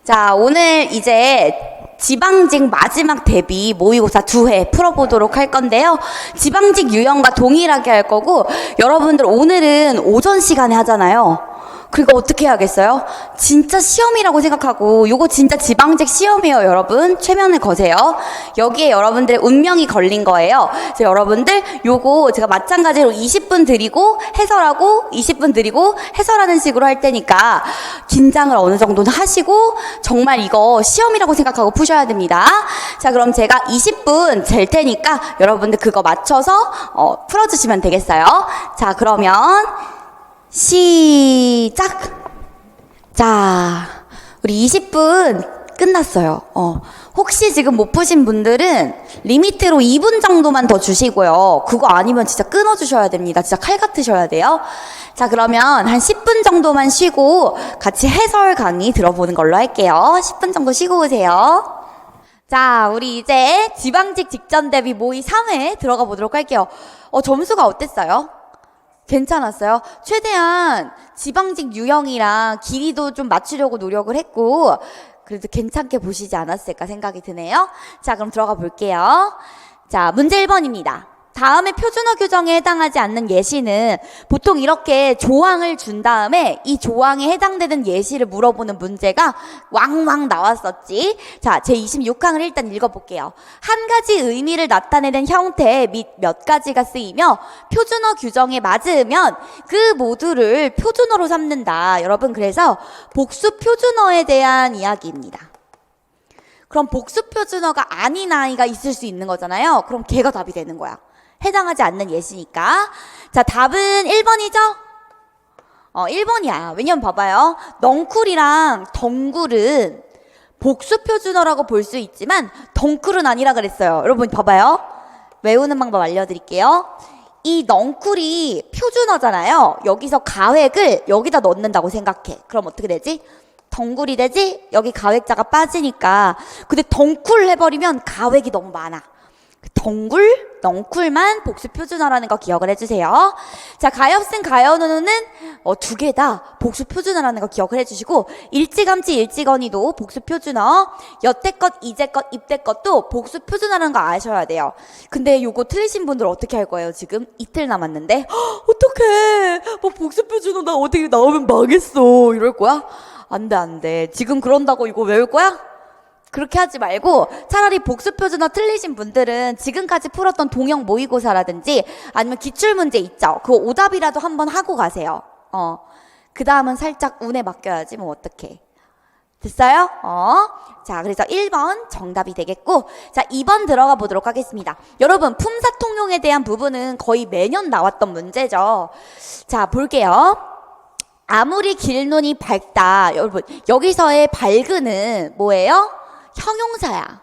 자, 오늘 이제 지방직 마지막 대비 모의고사 2회 풀어보도록 할 건데요. 지방직 유형과 동일하게 할 거고, 여러분들 오늘은 오전 시간에 하잖아요. 그러니까 어떻게 해야겠어요? 진짜 시험이라고 생각하고, 요거 진짜 지방직 시험이에요, 여러분. 최면을 거세요. 여기에 여러분들의 운명이 걸린 거예요. 그래서 여러분들 요거 제가 마찬가지로 20분 드리고 해설하고 20분 드리고 해설하는 식으로 할 테니까 긴장을 어느 정도는 하시고 정말 이거 시험이라고 생각하고 푸셔야 됩니다. 자, 그럼 제가 20분 잴 테니까 여러분들 그거 맞춰서 풀어주시면 되겠어요. 자, 그러면 시작! 자, 우리 20분 끝났어요. 혹시 지금 못 푸신 분들은 리미트로 2분 정도만 더 주시고요. 그거 아니면 진짜 끊어주셔야 됩니다. 진짜 칼 같으셔야 돼요. 자, 그러면 한 10분 정도만 쉬고 같이 해설 강의 들어보는 걸로 할게요. 10분 정도 쉬고 오세요. 자, 우리 이제 지방직 직전 대비 모의 3회 들어가 보도록 할게요. 점수가 어땠어요? 괜찮았어요? 최대한 지방직 유형이랑 길이도 좀 맞추려고 노력을 했고 그래도 괜찮게 보시지 않았을까 생각이 드네요. 자, 그럼 들어가 볼게요. 자, 문제 1번입니다. 다음의 표준어 규정에 해당하지 않는 예시는 보통 이렇게 조항을 준 다음에 이 조항에 해당되는 예시를 물어보는 문제가 왕왕 나왔었지. 자, 제26항을 일단 읽어볼게요. 한 가지 의미를 나타내는 형태 및 몇 가지가 쓰이며 표준어 규정에 맞으면 그 모두를 표준어로 삼는다. 여러분, 그래서 복수 표준어에 대한 이야기입니다. 그럼 복수 표준어가 아닌 아이가 있을 수 있는 거잖아요. 그럼 걔가 답이 되는 거야. 해당하지 않는 예시니까. 자, 답은 1번이죠? 1번이야. 왜냐면 봐봐요. 넝쿨이랑 덩굴은 복수 표준어라고 볼 수 있지만 덩쿨은 아니라 그랬어요. 여러분 봐봐요. 외우는 방법 알려드릴게요. 이 넝쿨이 표준어잖아요. 여기서 가획을 여기다 넣는다고 생각해. 그럼 어떻게 되지? 덩굴이 되지? 여기 가획자가 빠지니까. 근데 덩쿨 해버리면 가획이 너무 많아. 덩굴, 넝쿨만 복수 표준어라는 거 기억을 해주세요. 자, 가엾은 가연우는 두 개 다 복수 표준어라는 거 기억을 해주시고, 일찌감치 일찌건이도 복수 표준어, 여태껏, 이제껏, 입태껏도 복수 표준어라는 거 아셔야 돼요. 근데 요거 틀리신 분들 어떻게 할 거예요? 지금 이틀 남았는데 어떡해, 복수 표준어 나 어떻게 나오면 망했어 이럴 거야? 안 돼. 지금 그런다고 이거 외울 거야? 그렇게 하지 말고 차라리 복수 표준어 틀리신 분들은 지금까지 풀었던 동형 모의고사라든지 아니면 기출문제 있죠? 그거 오답이라도 한번 하고 가세요. 그 다음은 살짝 운에 맡겨야지 뭐 어떡해. 됐어요? 자, 그래서 1번 정답이 되겠고, 자, 2번 들어가 보도록 하겠습니다. 여러분, 품사통용에 대한 부분은 거의 매년 나왔던 문제죠. 자, 볼게요. 아무리 길눈이 밝다. 여러분, 여기서의 밝은은 뭐예요? 형용사야.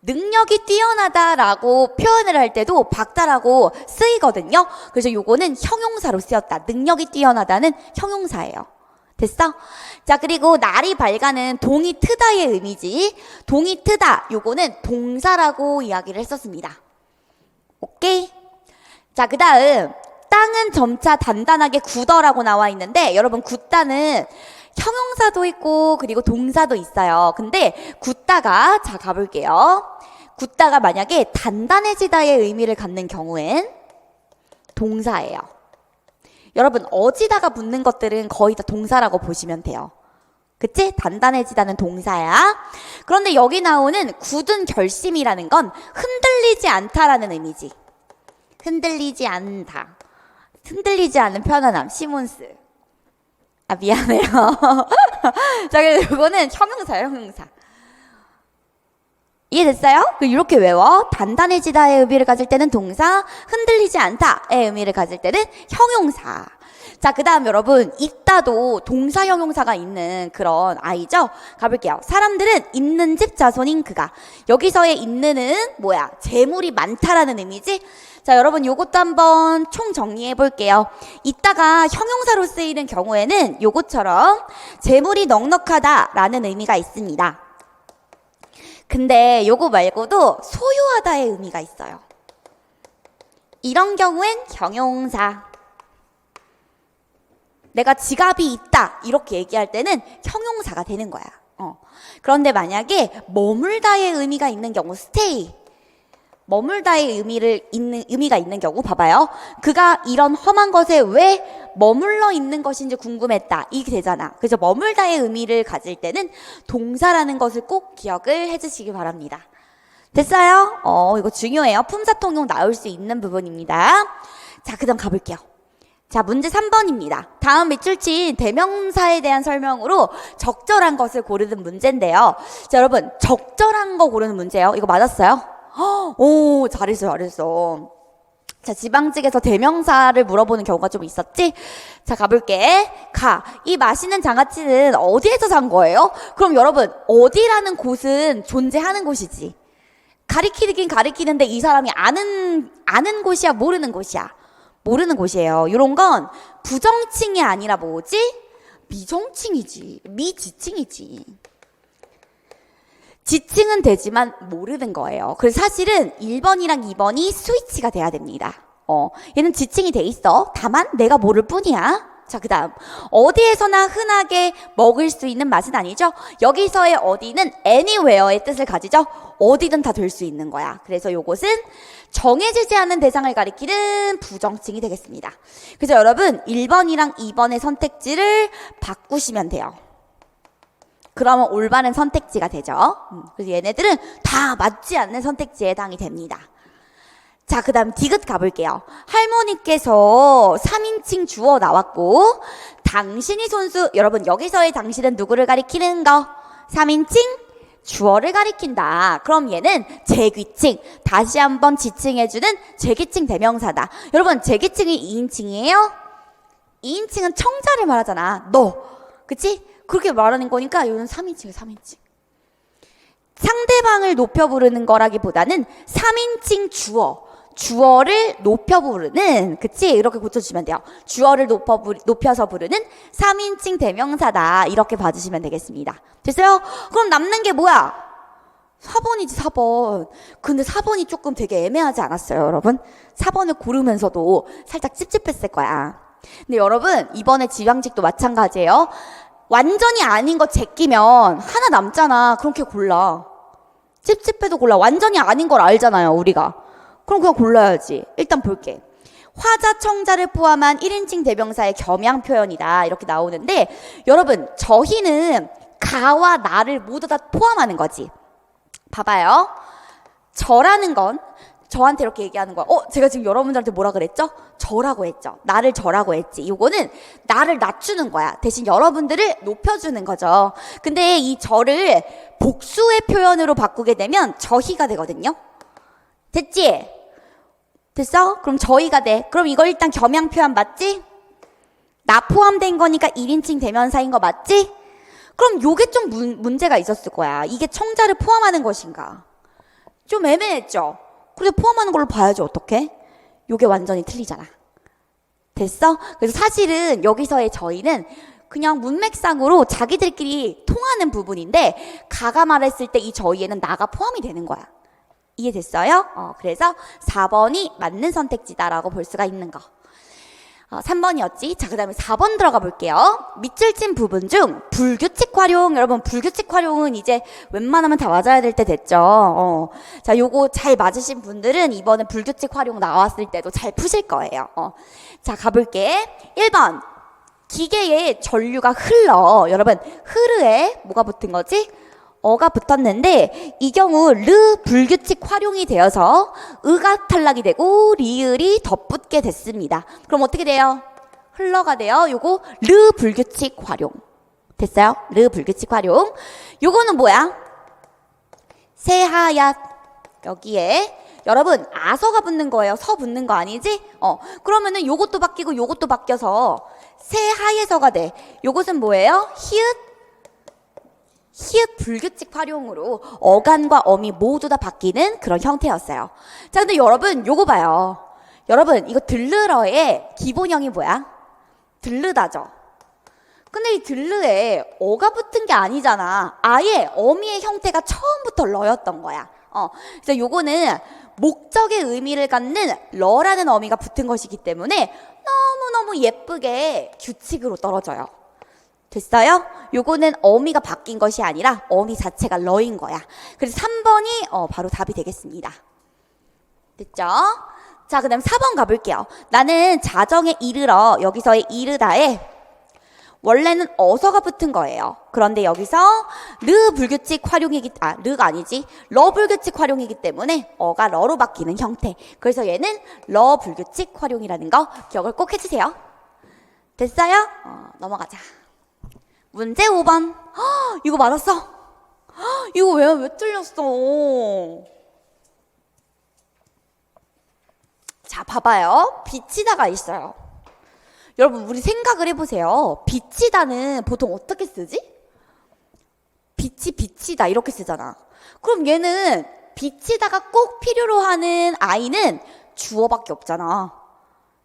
능력이 뛰어나다라고 표현을 할 때도 밝다라고 쓰이거든요. 그래서 요거는 형용사로 쓰였다. 능력이 뛰어나다는 형용사예요. 됐어? 자, 그리고 날이 밝아는 동이 트다의 의미지. 동이 트다. 요거는 동사라고 이야기를 했었습니다. 오케이? 자, 그 다음 땅은 점차 단단하게 굳어라고 나와 있는데 여러분, 굳다는 형용사도 있고 그리고 동사도 있어요. 근데 굳다가, 자, 가볼게요. 굳다가 만약에 단단해지다의 의미를 갖는 경우엔 동사예요. 여러분, 어지다가 붙는 것들은 거의 다 동사라고 보시면 돼요. 그치? 단단해지다는 동사야. 그런데 여기 나오는 굳은 결심이라는 건 흔들리지 않다라는 의미지. 흔들리지 않다. 흔들리지 않는 편안함. 시몬스. 미안해요. 자, 그래서 이거는 형용사예요, 형용사. 이해됐어요? 이렇게 외워. 단단해지다의 의미를 가질 때는 동사, 흔들리지 않다의 의미를 가질 때는 형용사. 자, 그 다음 여러분, 있다도 동사 형용사가 있는 그런 아이죠? 가볼게요. 사람들은 있는 집 자손인 그가. 여기서의 있는은 뭐야? 재물이 많다라는 의미지? 자, 여러분, 요것도 한번 총 정리해 볼게요. 있다가 형용사로 쓰이는 경우에는 요것처럼 재물이 넉넉하다라는 의미가 있습니다. 근데 요거 말고도 소유하다의 의미가 있어요. 이런 경우엔 형용사. 내가 지갑이 있다 이렇게 얘기할 때는 형용사가 되는 거야. 그런데 만약에 머물다의 의미가 있는 경우 stay. 머물다의 의미가 있는 경우 봐봐요. 그가 이런 험한 것에 왜 머물러 있는 것인지 궁금했다. 이게 되잖아. 그래서 머물다의 의미를 가질 때는 동사라는 것을 꼭 기억을 해주시기 바랍니다. 됐어요? 이거 중요해요. 품사통용 나올 수 있는 부분입니다. 자, 그 다음 가볼게요. 자, 문제 3번입니다. 다음 밑줄친 대명사에 대한 설명으로 적절한 것을 고르는 문제인데요. 자, 여러분, 적절한 거 고르는 문제예요. 이거 맞았어요? 오, 잘했어. 자, 지방직에서 대명사를 물어보는 경우가 좀 있었지? 자, 가볼게. 이 맛있는 장아찌는 어디에서 산 거예요? 그럼 여러분, 어디라는 곳은 존재하는 곳이지. 가리키긴 가리키는데 이 사람이 아는 곳이야, 모르는 곳이야? 모르는 곳이에요. 이런 건 부정칭이 아니라 뭐지? 미정칭이지. 미지칭이지. 지칭은 되지만 모르는 거예요. 그래서 사실은 1번이랑 2번이 스위치가 돼야 됩니다. 얘는 지칭이 돼 있어. 다만 내가 모를 뿐이야. 자, 그 다음 어디에서나 흔하게 먹을 수 있는 맛은 아니죠. 여기서의 어디는 anywhere의 뜻을 가지죠. 어디든 다 될 수 있는 거야. 그래서 요것은 정해지지 않은 대상을 가리키는 부정칭이 되겠습니다. 그래서 여러분 1번이랑 2번의 선택지를 바꾸시면 돼요. 그러면 올바른 선택지가 되죠. 그래서 얘네들은 다 맞지 않는 선택지에 해당이 됩니다. 자, 그 다음 디귿 가볼게요. 할머니께서 3인칭 주어 나왔고 당신이 손수. 여러분 여기서의 당신은 누구를 가리키는 거? 3인칭 주어를 가리킨다. 그럼 얘는 제귀칭. 다시 한번 지칭해주는 제귀칭 대명사다. 여러분 제귀칭이 2인칭이에요? 2인칭은 청자를 말하잖아. 너. 그치? 그렇게 말하는 거니까 이거는 3인칭이에요. 3인칭. 상대방을 높여 부르는 거라기보다는 3인칭 주어를 높여 부르는, 그치? 이렇게 고쳐주시면 돼요. 주어를 높여서 부르는 3인칭 대명사다. 이렇게 봐주시면 되겠습니다. 됐어요? 그럼 남는 게 뭐야? 4번이지, 4번. 근데 4번이 조금 되게 애매하지 않았어요, 여러분? 4번을 고르면서도 살짝 찝찝했을 거야. 근데 여러분, 이번에 지방직도 마찬가지예요. 완전히 아닌 거 제끼면 하나 남잖아. 그렇게 골라. 찝찝해도 골라. 완전히 아닌 걸 알잖아요, 우리가. 그럼 그냥 골라야지. 일단 볼게. 화자, 청자를 포함한 1인칭 대명사의 겸양 표현이다. 이렇게 나오는데 여러분 저희는 가와 나를 모두 다 포함하는 거지. 봐봐요. 저라는 건 저한테 이렇게 얘기하는 거야. 제가 지금 여러분들한테 뭐라 그랬죠? 저라고 했죠. 나를 저라고 했지. 이거는 나를 낮추는 거야. 대신 여러분들을 높여주는 거죠. 근데 이 저를 복수의 표현으로 바꾸게 되면 저희가 되거든요. 됐지? 됐어? 그럼 저희가 돼. 그럼 이거 일단 겸양 표현 맞지? 나 포함된 거니까 1인칭 대명사인 거 맞지? 그럼 요게 좀 문제가 있었을 거야. 이게 청자를 포함하는 것인가? 좀 애매했죠? 그래서 포함하는 걸로 봐야지 어떡해? 요게 완전히 틀리잖아. 됐어? 그래서 사실은 여기서의 저희는 그냥 문맥상으로 자기들끼리 통하는 부분인데 가가 말했을 때 이 저희에는 나가 포함이 되는 거야. 이해됐어요? 그래서 4번이 맞는 선택지다라고 볼 수가 있는 거. 3번이었지? 자, 그 다음에 4번 들어가 볼게요. 밑줄 친 부분 중 불규칙 활용. 여러분, 불규칙 활용은 이제 웬만하면 다 맞아야 될 때 됐죠. 자, 요거 잘 맞으신 분들은 이번에 불규칙 활용 나왔을 때도 잘 푸실 거예요. 자, 가볼게. 1번. 기계에 전류가 흘러. 여러분, 흐르에 뭐가 붙은 거지? 어가 붙었는데 이 경우 르 불규칙 활용이 되어서 의가 탈락이 되고 리을이 덧붙게 됐습니다. 그럼 어떻게 돼요? 흘러가 돼요. 요거 르 불규칙 활용. 됐어요? 르 불규칙 활용. 요거는 뭐야? 새하얗. 여기에 여러분 아서가 붙는 거예요. 서 붙는 거 아니지? 그러면은 요것도 바뀌고 요것도 바뀌어서 새하얘서가 돼. 요것은 뭐예요? 히읗 불규칙 활용으로 어간과 어미 모두 다 바뀌는 그런 형태였어요. 자, 근데 여러분 요거 봐요. 여러분 이거 들르러의 기본형이 뭐야? 들르다죠. 근데 이 들르에 어가 붙은 게 아니잖아. 아예 어미의 형태가 처음부터 러였던 거야. 그래서 요거는 목적의 의미를 갖는 러라는 어미가 붙은 것이기 때문에 너무너무 예쁘게 규칙으로 떨어져요. 됐어요? 요거는 어미가 바뀐 것이 아니라 어미 자체가 러인 거야. 그래서 3번이 바로 답이 되겠습니다. 됐죠? 자, 그 다음 4번 가볼게요. 나는 자정에 이르러, 여기서의 이르다에 원래는 어서가 붙은 거예요. 그런데 여기서 르 불규칙 활용이기, 르가 아니지. 러 불규칙 활용이기 때문에 어가 러로 바뀌는 형태. 그래서 얘는 러 불규칙 활용이라는 거 기억을 꼭 해주세요. 됐어요? 넘어가자. 문제 5번. 이거 맞았어? 이거 왜 틀렸어? 자, 봐봐요. 비치다가 있어요. 여러분, 우리 생각을 해보세요. 비치다는 보통 어떻게 쓰지? 비치다 이렇게 쓰잖아. 그럼 얘는 비치다가 꼭 필요로 하는 아이는 주어밖에 없잖아.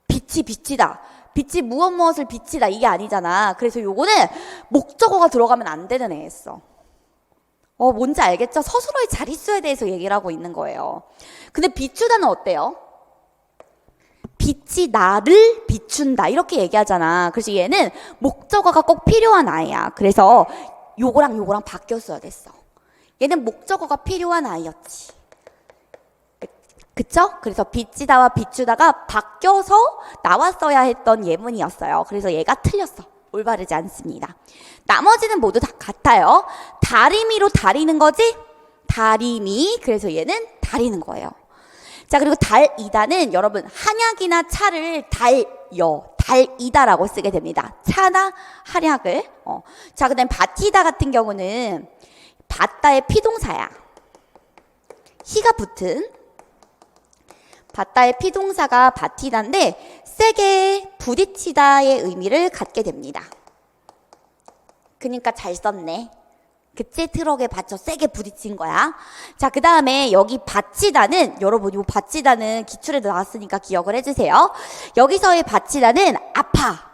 비치다. 빛이 무엇을 비치다 이게 아니잖아. 그래서 요거는 목적어가 들어가면 안 되는 애였어. 뭔지 알겠죠? 서술어의 자릿수에 대해서 얘기를 하고 있는 거예요. 근데 비추다는 어때요? 빛이 나를 비춘다 이렇게 얘기하잖아. 그래서 얘는 목적어가 꼭 필요한 아이야. 그래서 요거랑 바뀌었어야 됐어. 얘는 목적어가 필요한 아이였지. 그쵸? 그래서 비치다와 비추다가 바뀌어서 나왔어야 했던 예문이었어요. 그래서 얘가 틀렸어. 올바르지 않습니다. 나머지는 모두 다 같아요. 다리미로 다리는 거지? 다리미. 그래서 얘는 다리는 거예요. 자, 그리고 달이다는 여러분 한약이나 차를 달이다라고 쓰게 됩니다. 차나 한약을. 자, 그다음 바티다 같은 경우는 바다의 피동사야. 히가 붙은 바다의 피동사가 바티다인데 세게 부딪히다의 의미를 갖게 됩니다. 그러니까 잘 썼네. 그치? 트럭에 받쳐 세게 부딪힌 거야. 자, 그 다음에 여기 받치다는, 여러분, 이 받치다는 기출에도 나왔으니까 기억을 해주세요. 여기서의 받치다는 아파.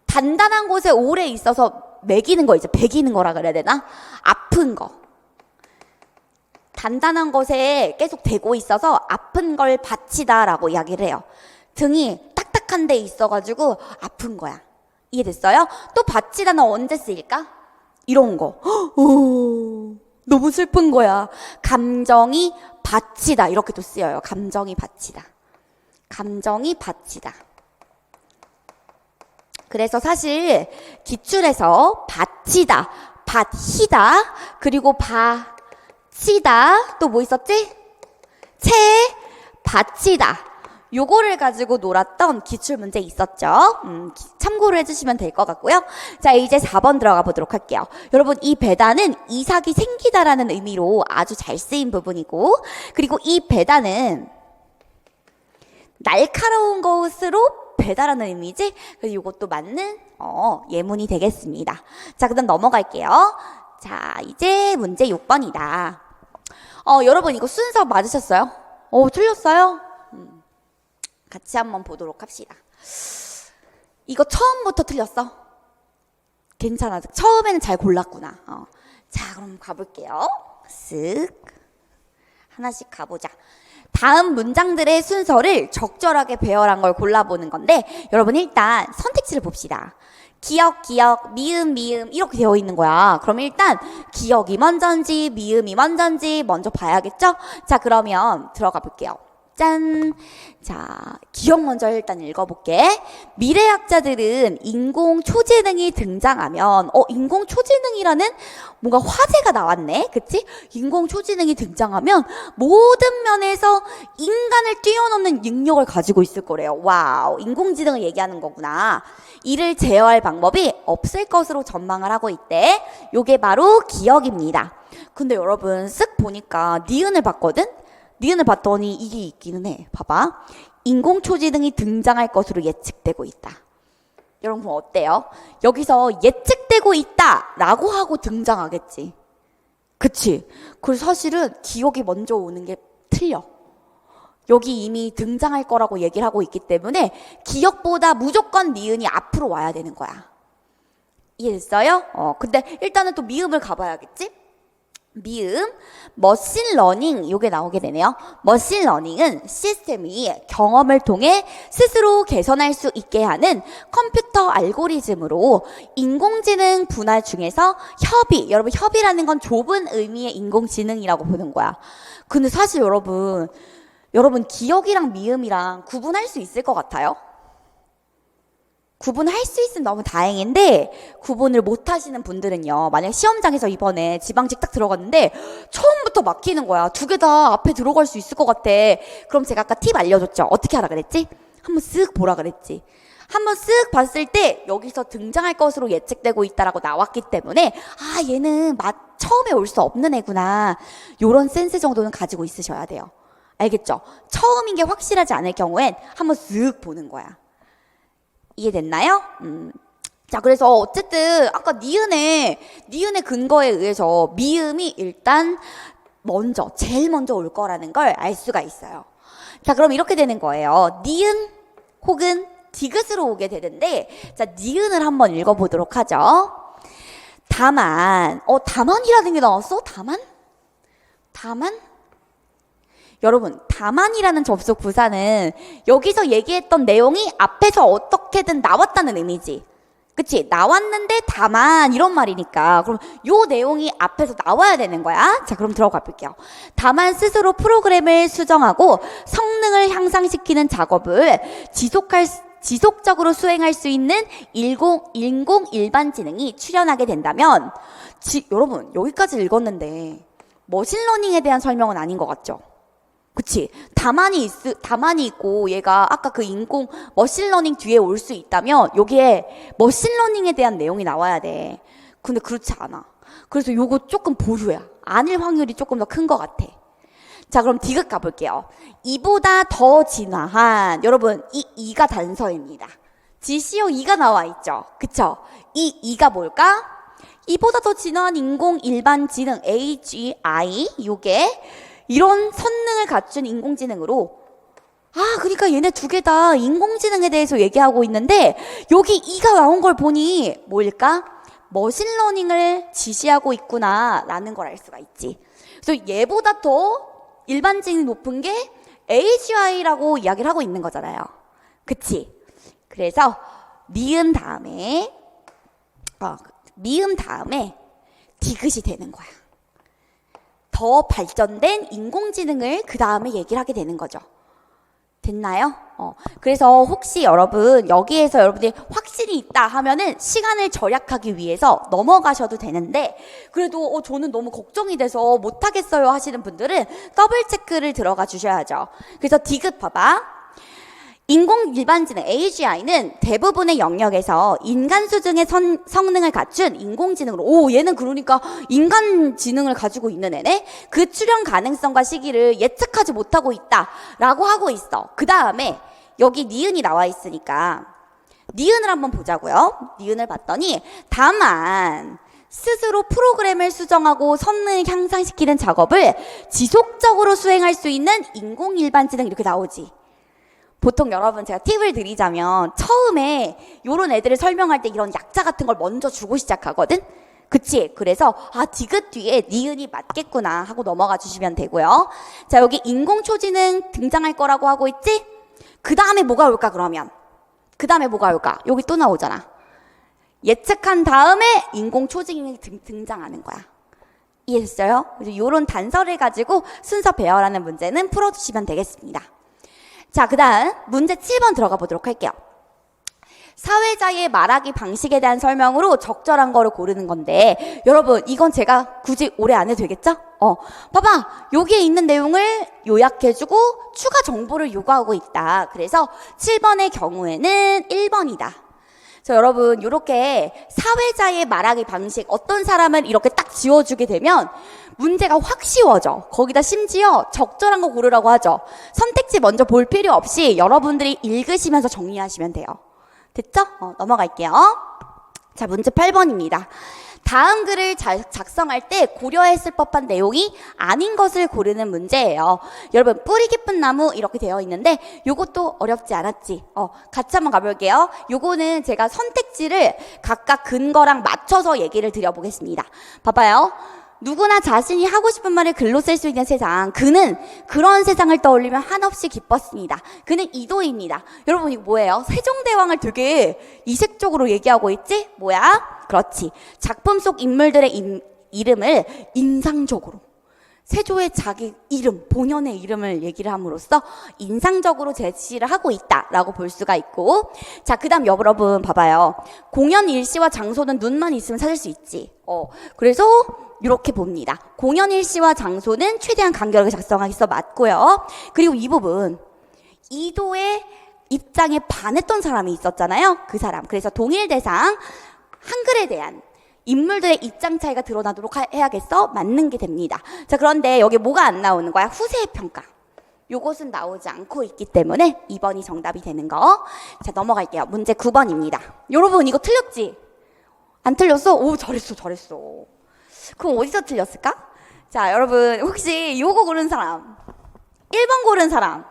단단한 곳에 오래 있어서 매기는 거 있죠. 배기는 거라 그래야 되나? 아픈 거. 단단한 곳에 계속 대고 있어서 아픈 걸 받치다라고 이야기를 해요. 등이 딱딱한 데 있어가지고 아픈 거야. 이해됐어요? 또 받치다는 언제 쓰일까? 이런 거. 너무 슬픈 거야. 감정이 받치다. 이렇게도 쓰여요. 감정이 받치다. 감정이 받치다. 그래서 사실 기출에서 받치다, 받히다, 그리고 받치다, 또 뭐 있었지? 받치다. 요거를 가지고 놀았던 기출문제 있었죠. 참고를 해주시면 될 것 같고요. 자, 이제 4번 들어가 보도록 할게요. 여러분, 이 배다는 이삭이 생기다라는 의미로 아주 잘 쓰인 부분이고, 그리고 이 배다는 날카로운 것으로 배다라는 의미지. 그래서 이것도 맞는 예문이 되겠습니다. 자, 그다음 넘어갈게요. 자, 이제 문제 6번이다. 여러분, 이거 순서 맞으셨어요? 틀렸어요? 같이 한번 보도록 합시다. 이거 처음부터 틀렸어? 괜찮아. 처음에는 잘 골랐구나. 자, 그럼 가볼게요. 쓱. 하나씩 가보자. 다음 문장들의 순서를 적절하게 배열한 걸 골라보는 건데, 여러분 일단 선택지를 봅시다. 기억, 미음, 이렇게 되어 있는 거야. 그럼 일단 기억이 먼저인지 미음이 먼저인지 먼저 봐야겠죠? 자, 그러면 들어가 볼게요. 짠! 자, 기억 먼저 일단 읽어볼게. 미래학자들은 인공초지능이 등장하면, 인공초지능이라는 뭔가 화제가 나왔네? 그치? 인공초지능이 등장하면 모든 면에서 인간을 뛰어넘는 능력을 가지고 있을 거래요. 와우, 인공지능을 얘기하는 거구나. 이를 제어할 방법이 없을 것으로 전망을 하고 있대. 요게 바로 기억입니다. 근데 여러분, 쓱 보니까 니은을 봤거든? 니은을 봤더니 이게 있기는 해. 봐봐. 인공초지능이 등장할 것으로 예측되고 있다. 여러분 어때요? 여기서 예측되고 있다 라고 하고 등장하겠지. 그치? 그래서 사실은 기억이 먼저 오는 게 틀려. 여기 이미 등장할 거라고 얘기를 하고 있기 때문에 기억보다 무조건 니은이 앞으로 와야 되는 거야. 이해됐어요? 근데 일단은 또 미음을 가봐야겠지? 미음, 머신러닝 요게 나오게 되네요. 머신러닝은 시스템이 경험을 통해 스스로 개선할 수 있게 하는 컴퓨터 알고리즘으로 인공지능 분야 중에서 협의, 여러분 협의라는 건 좁은 의미의 인공지능이라고 보는 거야. 근데 사실 여러분 기억이랑 미음이랑 구분할 수 있을 것 같아요? 구분할 수 있으면 너무 다행인데 구분을 못 하시는 분들은요, 만약 시험장에서 이번에 지방직 딱 들어갔는데 처음부터 막히는 거야. 두 개 다 앞에 들어갈 수 있을 것 같아. 그럼 제가 아까 팁 알려줬죠? 어떻게 하라 그랬지? 한번 쓱 보라 그랬지. 한번 쓱 봤을 때 여기서 등장할 것으로 예측되고 있다라고 나왔기 때문에 얘는 처음에 올 수 없는 애구나, 요런 센스 정도는 가지고 있으셔야 돼요. 알겠죠? 처음인 게 확실하지 않을 경우엔 한번 쓱 보는 거야. 이해됐나요? 자, 그래서 어쨌든 아까 니은의 근거에 의해서 미음이 일단 제일 먼저 올 거라는 걸 알 수가 있어요. 자, 그럼 이렇게 되는 거예요. 니은 혹은 디귿으로 오게 되는데, 자, 니은을 한번 읽어보도록 하죠. 다만, 다만이라는 게 나왔어? 다만? 여러분, 다만이라는 접속 부사는 여기서 얘기했던 내용이 앞에서 어떻게든 나왔다는 의미지. 그치? 나왔는데 다만 이런 말이니까 그럼 요 내용이 앞에서 나와야 되는 거야. 자, 그럼 들어가 볼게요. 다만 스스로 프로그램을 수정하고 성능을 향상시키는 작업을 지속적으로 수행할 수 있는 인공 일반지능이 출현하게 된다면, 여러분 여기까지 읽었는데 머신러닝에 대한 설명은 아닌 것 같죠? 그치? 다만이 있고 얘가 아까 그 머신러닝 뒤에 올 수 있다면 여기에 머신러닝에 대한 내용이 나와야 돼. 근데 그렇지 않아. 그래서 요거 조금 보류야. 아닐 확률이 조금 더 큰 것 같아. 자, 그럼 디귿 가볼게요. 이보다 더 진화한, 여러분 이가 단서입니다. 지시어 이가 나와 있죠? 그쵸? 이가 뭘까? 이보다 더 진화한 인공 일반지능 AGI, 요게 이런 선능을 갖춘 인공지능으로, 그러니까 얘네 두 개 다 인공지능에 대해서 얘기하고 있는데 여기 이가 나온 걸 보니 뭘까? 머신러닝을 지시하고 있구나 라는 걸 알 수가 있지. 그래서 얘보다 더 일반지능이 높은 게 AGI라고 이야기를 하고 있는 거잖아요. 그치? 그래서 미음 다음에 디귿이 되는 거야. 더 발전된 인공지능을 그 다음에 얘기를 하게 되는 거죠. 됐나요? 그래서 혹시 여기에서 여러분들이 확신이 있다 하면은 시간을 절약하기 위해서 넘어가셔도 되는데, 그래도 저는 너무 걱정이 돼서 못하겠어요 하시는 분들은 더블 체크를 들어가 주셔야죠. 그래서 디귿 봐봐. 인공 일반지능 AGI는 대부분의 영역에서 인간 수준의 성능을 갖춘 인공지능으로, 얘는 그러니까 인간 지능을 가지고 있는 애네? 그 출현 가능성과 시기를 예측하지 못하고 있다라고 하고 있어. 그 다음에 여기 니은이 나와 있으니까 니은을 한번 보자고요. 니은을 봤더니 다만 스스로 프로그램을 수정하고 성능을 향상시키는 작업을 지속적으로 수행할 수 있는 인공 일반지능, 이렇게 나오지. 보통 여러분 제가 팁을 드리자면 처음에 요런 애들을 설명할 때 이런 약자 같은 걸 먼저 주고 시작하거든? 그치? 그래서 디귿 뒤에 니은이 맞겠구나 하고 넘어가 주시면 되고요. 자, 여기 인공초지능 등장할 거라고 하고 있지? 그 다음에 뭐가 올까 그러면? 그 다음에 뭐가 올까? 여기 또 나오잖아. 예측한 다음에 인공초지능이 등장하는 거야. 이해됐어요? 그래서 요런 단서를 가지고 순서 배열하는 문제는 풀어주시면 되겠습니다. 자, 그 다음 문제 7번 들어가 보도록 할게요. 사회자의 말하기 방식에 대한 설명으로 적절한 거를 고르는 건데, 여러분 이건 제가 굳이 오래 안 해도 되겠죠? 봐봐, 여기에 있는 내용을 요약해주고 추가 정보를 요구하고 있다. 그래서 7번의 경우에는 1번이다. 자, 여러분 이렇게 사회자의 말하기 방식, 어떤 사람을 이렇게 딱 지워주게 되면 문제가 확 쉬워져. 거기다 심지어 적절한 거 고르라고 하죠. 선택지 먼저 볼 필요 없이 여러분들이 읽으시면서 정리하시면 돼요. 됐죠? 넘어갈게요. 자, 문제 8번입니다. 다음 글을 작성할 때 고려했을 법한 내용이 아닌 것을 고르는 문제예요. 여러분 뿌리 깊은 나무 이렇게 되어 있는데 요것도 어렵지 않았지? 같이 한번 가볼게요. 요거는 제가 선택지를 각각 근거랑 맞춰서 얘기를 드려보겠습니다. 봐봐요. 누구나 자신이 하고 싶은 말을 글로 쓸 수 있는 세상. 그는 그런 세상을 떠올리면 한없이 기뻤습니다. 그는 이도입니다. 여러분 이거 뭐예요? 세종대왕을 되게 이색적으로 얘기하고 있지? 뭐야? 그렇지. 작품 속 인물들의 이름을 인상적으로. 세조의 자기 이름, 본연의 이름을 얘기를 함으로써 인상적으로 제시를 하고 있다라고 볼 수가 있고, 자, 그 다음 여러분 봐봐요. 공연 일시와 장소는 눈만 있으면 찾을 수 있지. 그래서 이렇게 봅니다. 공연 일시와 장소는 최대한 간결하게 작성하겠어 맞고요. 그리고 이 부분, 이도의 입장에 반했던 사람이 있었잖아요. 그 사람. 그래서 동일 대상, 한글에 대한 인물들의 입장 차이가 드러나도록 해야겠어? 맞는 게 됩니다. 자, 그런데 여기 뭐가 안 나오는 거야? 후세의 평가. 요것은 나오지 않고 있기 때문에 2번이 정답이 되는 거. 자, 넘어갈게요. 문제 9번입니다. 여러분 이거 틀렸지? 안 틀렸어? 오, 잘했어. 그럼 어디서 틀렸을까? 자, 여러분 혹시 요거 고른 사람, 1번 고른 사람,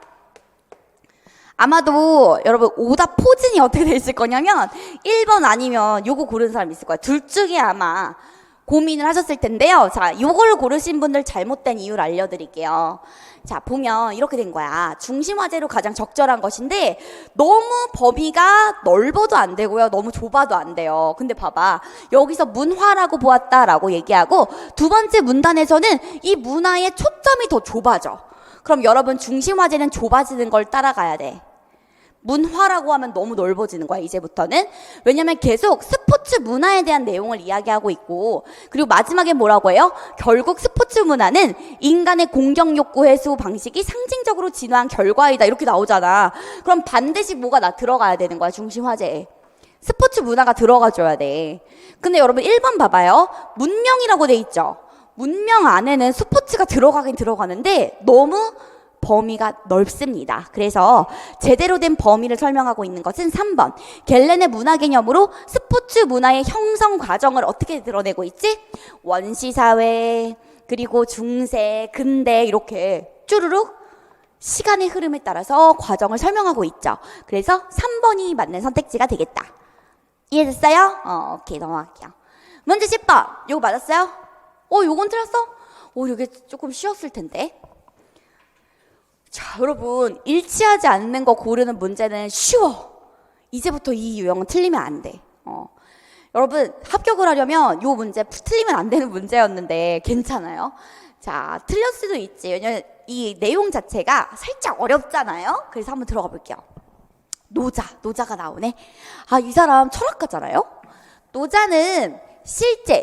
아마도 여러분 오답 포진이 어떻게 돼 있을 거냐면 1번 아니면 요거 고른 사람 있을 거야. 둘 중에 아마 고민을 하셨을 텐데요. 자, 요걸 고르신 분들 잘못된 이유를 알려드릴게요. 자, 보면 이렇게 된 거야. 중심화제로 가장 적절한 것인데 너무 범위가 넓어도 안 되고요. 너무 좁아도 안 돼요. 근데 봐봐. 여기서 문화라고 보았다라고 얘기하고 두 번째 문단에서는 이 문화의 초점이 더 좁아져. 그럼 여러분 중심화제는 좁아지는 걸 따라가야 돼. 문화라고 하면 너무 넓어지는 거야, 이제부터는. 왜냐면 계속 스포츠 문화에 대한 내용을 이야기하고 있고, 그리고 마지막에 뭐라고 해요? 결국 스포츠 문화는 인간의 공격 욕구 해소 방식이 상징적으로 진화한 결과이다. 이렇게 나오잖아. 그럼 반드시 뭐가 들어가야 되는 거야, 중심화제에. 스포츠 문화가 들어가줘야 돼. 근데 여러분 1번 봐봐요. 문명이라고 돼 있죠. 문명 안에는 스포츠가 들어가긴 들어가는데 너무 범위가 넓습니다. 그래서 제대로 된 범위를 설명하고 있는 것은 3번. 갤렌의 문화 개념으로 스포츠 문화의 형성 과정을 어떻게 드러내고 있지? 원시사회, 그리고 중세, 근대 이렇게 쭈루룩 시간의 흐름에 따라서 과정을 설명하고 있죠. 그래서 3번이 맞는 선택지가 되겠다. 이해됐어요? 오케이, 넘어갈게요. 문제 10번. 이거 맞았어요? 요건 틀렸어? 이게 조금 쉬웠을 텐데. 자, 여러분 일치하지 않는 거 고르는 문제는 쉬워. 이제부터 이 유형은 틀리면 안 돼. 여러분 합격을 하려면 요 문제 틀리면 안 되는 문제였는데 괜찮아요. 자, 틀릴 수도 있지. 왜냐면 이 내용 자체가 살짝 어렵잖아요. 그래서 한번 들어가 볼게요. 노자가 나오네. 이 사람 철학가잖아요. 노자는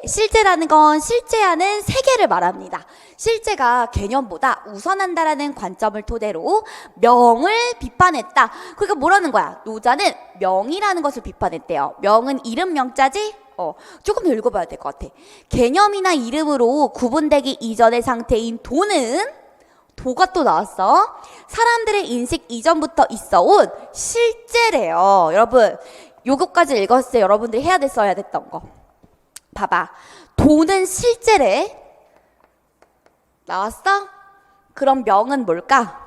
실제라는 건 실제하는 세계를 말합니다. 실제가 개념보다 우선한다라는 관점을 토대로 명을 비판했다. 그러니까 뭐라는 거야? 노자는 명이라는 것을 비판했대요. 명은 이름 명자지? 조금 더 읽어봐야 될 것 같아. 개념이나 이름으로 구분되기 이전의 상태인 도가 또 나왔어. 사람들의 인식 이전부터 있어온 실제래요. 여러분 요거까지 읽었을 때 여러분들이 써야 됐던 거 봐봐. 도는 실제래. 나왔어? 그럼 명은 뭘까?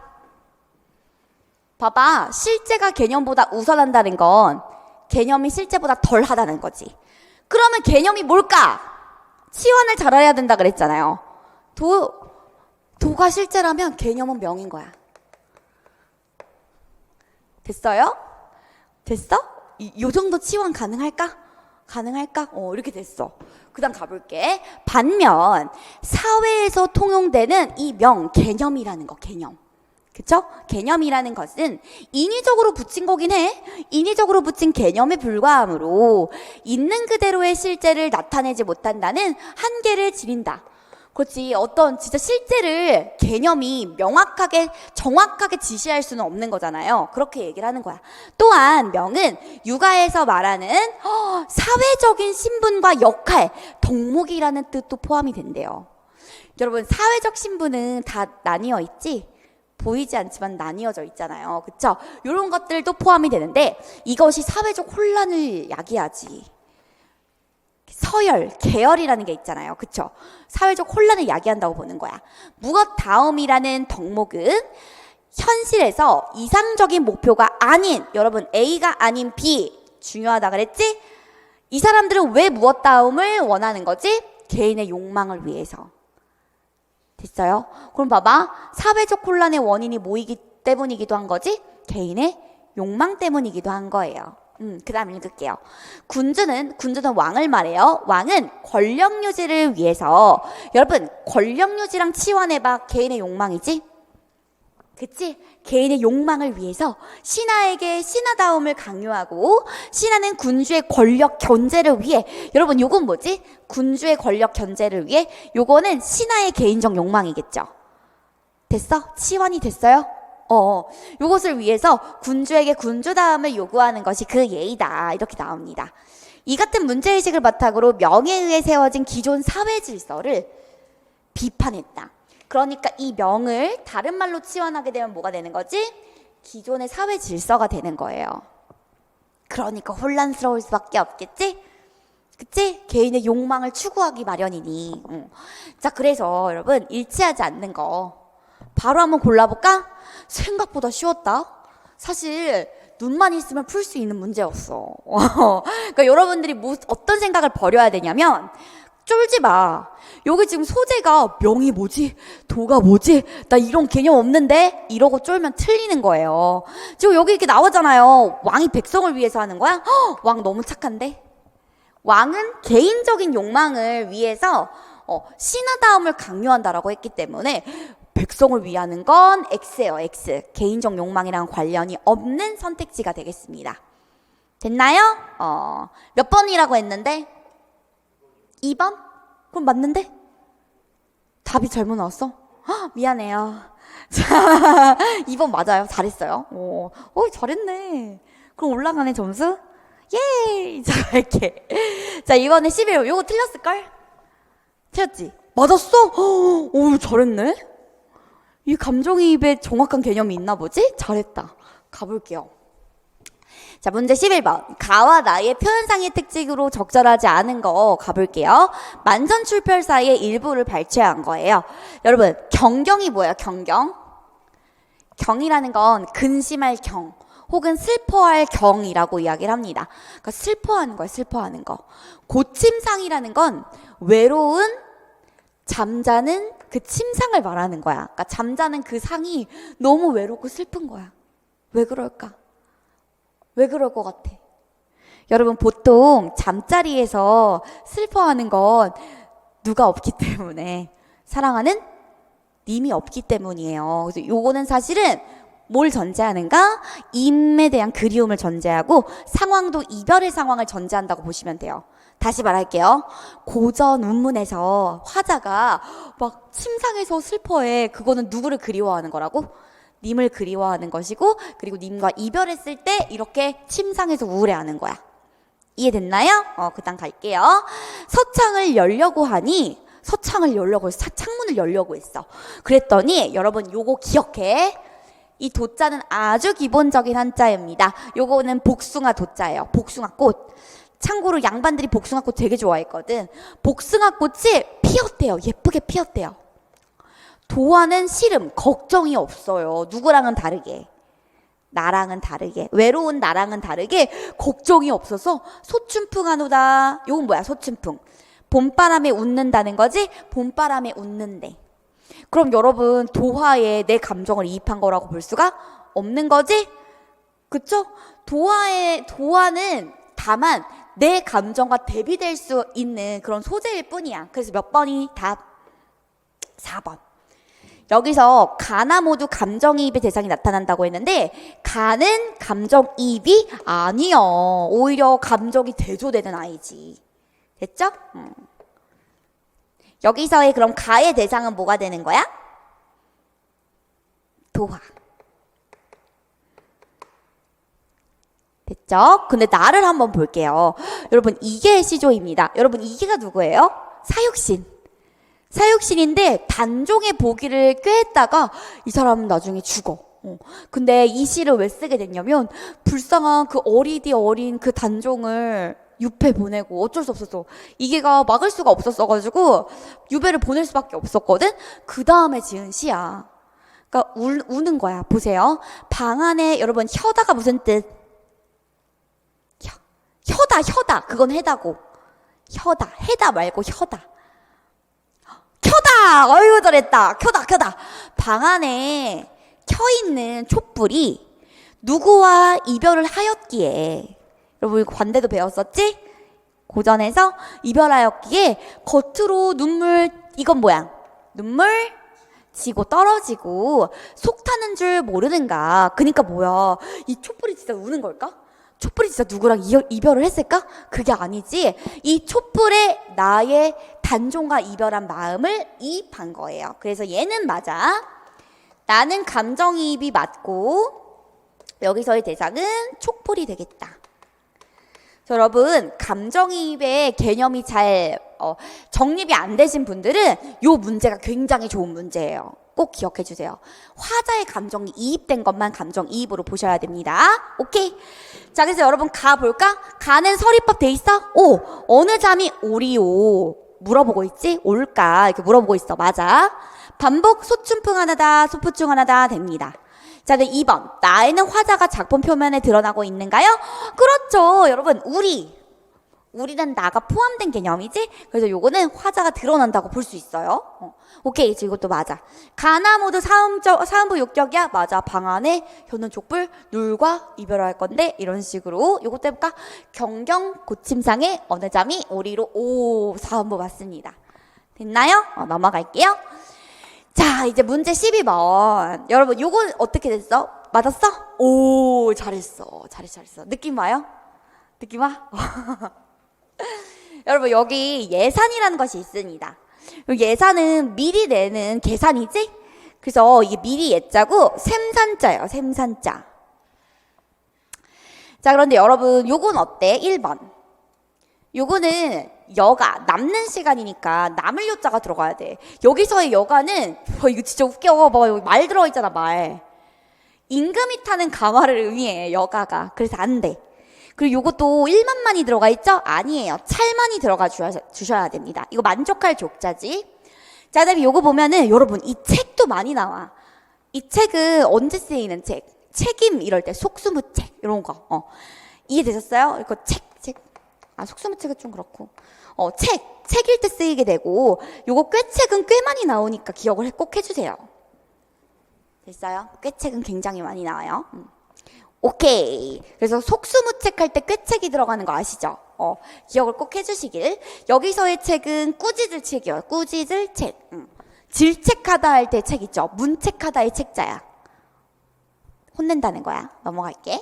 봐봐. 실제가 개념보다 우선한다는 건 개념이 실제보다 덜하다는 거지. 그러면 개념이 뭘까? 치환을 잘해야 된다 그랬잖아요. 도가 실제라면 개념은 명인 거야. 됐어요? 됐어? 요 정도 치환 가능할까? 이렇게 됐어. 그 다음 가볼게. 반면 사회에서 통용되는 이 개념이라는 거, 개념. 그쵸? 개념이라는 것은 인위적으로 붙인 거긴 해. 인위적으로 붙인 개념에 불과하므로 있는 그대로의 실제를 나타내지 못한다는 한계를 지닌다. 그렇지. 어떤 진짜 실제를 개념이 명확하게 정확하게 지시할 수는 없는 거잖아요. 그렇게 얘기를 하는 거야. 또한 명은 육아에서 말하는 사회적인 신분과 역할, 덕목이라는 뜻도 포함이 된대요. 여러분 사회적 신분은 다 나뉘어 있지? 보이지 않지만 나뉘어져 있잖아요. 그쵸? 이런 것들도 포함이 되는데 이것이 사회적 혼란을 야기하지. 서열, 계열이라는 게 있잖아요. 그쵸? 사회적 혼란을 야기한다고 보는 거야. 무엇 다음이라는 덕목은 현실에서 이상적인 목표가 아닌, 여러분 A가 아닌 B, 중요하다 그랬지? 이 사람들은 왜 무엇 다음을 원하는 거지? 개인의 욕망을 위해서. 됐어요? 그럼 봐봐. 사회적 혼란의 원인이 뭐이기 때문이기도 한 거지? 개인의 욕망 때문이기도 한 거예요. 그 다음 읽을게요. 군주는 왕을 말해요. 왕은 권력 유지를 위해서. 여러분, 권력 유지랑 치환해봐. 개인의 욕망이지? 그치? 개인의 욕망을 위해서 신하에게 신하다움을 강요하고, 신하는 군주의 권력 견제를 위해. 여러분, 요건 뭐지? 군주의 권력 견제를 위해. 요거는 신하의 개인적 욕망이겠죠. 됐어? 치환이 됐어요? 요것을 위해서 군주에게 군주다움을 요구하는 것이 그 예의다. 이렇게 나옵니다. 이 같은 문제의식을 바탕으로 명에 의해 세워진 기존 사회 질서를 비판했다. 그러니까 이 명을 다른 말로 치환하게 되면 뭐가 되는 거지? 기존의 사회 질서가 되는 거예요. 그러니까 혼란스러울 수밖에 없겠지? 그치? 개인의 욕망을 추구하기 마련이니. 자, 그래서 여러분, 일치하지 않는 거 바로 한번 골라볼까? 생각보다 쉬웠다. 사실 눈만 있으면 풀 수 있는 문제였어. 그러니까 여러분들이 어떤 생각을 버려야 되냐면, 쫄지 마. 여기 지금 소재가 명이 뭐지? 도가 뭐지? 나 이런 개념 없는데? 이러고 쫄면 틀리는 거예요. 지금 여기 이렇게 나오잖아요. 왕이 백성을 위해서 하는 거야? 왕 너무 착한데? 왕은 개인적인 욕망을 위해서 신하다움을 강요한다라고 했기 때문에 백성을 위하는 건 X예요. X. 개인적 욕망이랑 관련이 없는 선택지가 되겠습니다. 됐나요? 몇 번이라고 했는데? 2번? 그럼 맞는데? 답이 잘못 나왔어? 미안해요. 자, 2번 맞아요. 잘했어요. 잘했네. 그럼 올라가네, 점수? 예! 자, 이렇게. 자, 이번에 11번. 요거 틀렸을걸? 틀렸지? 맞았어? 오, 잘했네. 이 감정이입에 정확한 개념이 있나 보지? 잘했다. 가볼게요. 자, 문제 11번. 가와 나의 표현상의 특징으로 적절하지 않은 거 가볼게요. 만선출별사의 일부를 발췌한 거예요. 여러분, 경경이 뭐예요? 경경? 경이라는 건 근심할 경 혹은 슬퍼할 경이라고 이야기를 합니다. 그러니까 슬퍼하는 거예요. 슬퍼하는 거. 고침상이라는 건 외로운 잠자는 그 침상을 말하는 거야. 그러니까 잠자는 그 상이 너무 외롭고 슬픈 거야. 왜 그럴까? 왜 그럴 것 같아? 여러분, 보통 잠자리에서 슬퍼하는 건 누가 없기 때문에, 사랑하는 님이 없기 때문이에요. 그래서 요거는 사실은 뭘 전제하는가? 임에 대한 그리움을 전제하고 상황도 이별의 상황을 전제한다고 보시면 돼요. 다시 말할게요. 고전 운문에서 화자가 막 침상에서 슬퍼해. 그거는 누구를 그리워하는 거라고? 님을 그리워하는 것이고, 그리고 님과 이별했을 때 이렇게 침상에서 우울해하는 거야. 이해됐나요? 그 다음 갈게요. 서창을 열려고 하니, 서창을 열려고 했어. 창문을 열려고 했어. 그랬더니 여러분 요거 기억해. 이 도자는 아주 기본적인 한자입니다. 요거는 복숭아 도자예요. 복숭아 꽃. 참고로 양반들이 복숭아 꽃 되게 좋아했거든. 복숭아 꽃이 피었대요. 예쁘게 피었대요. 도화는 시름, 걱정이 없어요. 누구랑은 다르게. 나랑은 다르게. 외로운 나랑은 다르게 걱정이 없어서 소춘풍하노다. 요건 뭐야? 소춘풍. 봄바람에 웃는다는 거지? 봄바람에 웃는데. 그럼 여러분, 도화에 내 감정을 이입한 거라고 볼 수가 없는 거지? 그쵸? 도화는 다만 내 감정과 대비될 수 있는 그런 소재일 뿐이야. 그래서 몇 번이 답? 4번. 여기서 가나 모두 감정이입의 대상이 나타난다고 했는데, 가는 감정이입이 아니요. 오히려 감정이 대조되는 아이지. 됐죠? 여기서의 그럼 가의 대상은 뭐가 되는 거야? 도화. 됐죠? 근데 나를 한번 볼게요. 여러분, 이게 시조입니다. 여러분, 이게가 누구예요? 사육신. 사육신인데 단종의 보기를 꾀했다가 이 사람은 나중에 죽어. 근데 이 시를 왜 쓰게 됐냐면, 불쌍한 그 어린 그 단종을 유배 보내고 어쩔 수 없었어. 이게가 막을 수가 없었어가지고 유배를 보낼 수밖에 없었거든. 그 다음에 지은 시야. 그러니까 우는 거야. 보세요. 방 안에 여러분 혀다가 무슨 뜻? 혀다. 그건 해다고. 혀다. 해다 말고 혀다. 잘했다. 어이구 잘했다. 켜다. 방 안에 켜있는 촛불이 누구와 이별을 하였기에, 여러분 이거 관대도 배웠었지? 고전에서 이별하였기에 겉으로 눈물, 이건 뭐야? 눈물 지고 떨어지고 속 타는 줄 모르는가. 그니까 뭐야, 이 촛불이 진짜 우는 걸까? 촛불이 진짜 누구랑 이별을 했을까? 그게 아니지. 이 촛불에 나의 단종과 이별한 마음을 이입한 거예요. 그래서 얘는 맞아. 나는 감정이입이 맞고 여기서의 대상은 촛불이 되겠다. 여러분, 감정이입의 개념이 잘 정립이 안 되신 분들은 이 문제가 굉장히 좋은 문제예요. 꼭 기억해 주세요. 화자의 감정이 이입된 것만 감정이입으로 보셔야 됩니다. 오케이? 자, 그래서 여러분 가볼까? 가는 서리법 돼 있어? 오, 어느 잠이 오리오 물어보고 있지? 올까? 이렇게 물어보고 있어. 맞아. 반복 소춘풍 하나다, 소푸충 하나다 됩니다. 자, 2번. 나에는 화자가 작품 표면에 드러나고 있는가요? 그렇죠. 여러분, 우리는 나가 포함된 개념이지? 그래서 요거는 화자가 드러난다고 볼 수 있어요. 오케이, 이것도 맞아. 가나 모두 사음부 욕격이야? 맞아. 방 안에 현은 족불, 눌과 이별할 건데, 이런 식으로. 요것도 해볼까? 경경 고침상에 어느 잠이 오리로. 오, 사음부 맞습니다. 됐나요? 넘어갈게요. 자, 이제 문제 12번. 여러분, 요거 어떻게 됐어? 맞았어? 오, 잘했어. 느낌 와요? 느낌 와? 여러분, 여기 예산이라는 것이 있습니다. 예산은 미리 내는 계산이지? 그래서 이게 미리 예자고 셈산자예요. 셈산자. 자, 그런데 여러분, 요건 어때? 1번. 요거는 여가, 남는 시간이니까 남을 요자가 들어가야 돼. 여기서의 여가는 이거 진짜 웃겨. 봐, 여기 말 들어있잖아, 말. 임금이 타는 가마를 의미해, 여가가. 그래서 안 돼. 그리고 요것도 1만만이 들어가 있죠? 아니에요. 찰만이 들어가 주셔야 됩니다. 이거 만족할 족자지. 자, 그다음에 요거 보면은 여러분, 이 책도 많이 나와. 이 책은 언제 쓰이는 책? 책임 이럴 때, 속수무책 이런 거. 이해되셨어요? 이거 책. 속수무책은 좀 그렇고. 책일 때 쓰이게 되고, 요거 꾀책은 꽤 많이 나오니까 기억을 꼭 해주세요. 됐어요? 꾀책은 굉장히 많이 나와요. 오케이. 그래서 속수무책 할 때 꾀책이 들어가는 거 아시죠? 기억을 꼭 해주시길. 여기서의 책은 꾸짖을 책이에요. 꾸짖을 책. 질책하다 할 때 책 있죠? 문책하다의 책자야. 혼낸다는 거야. 넘어갈게.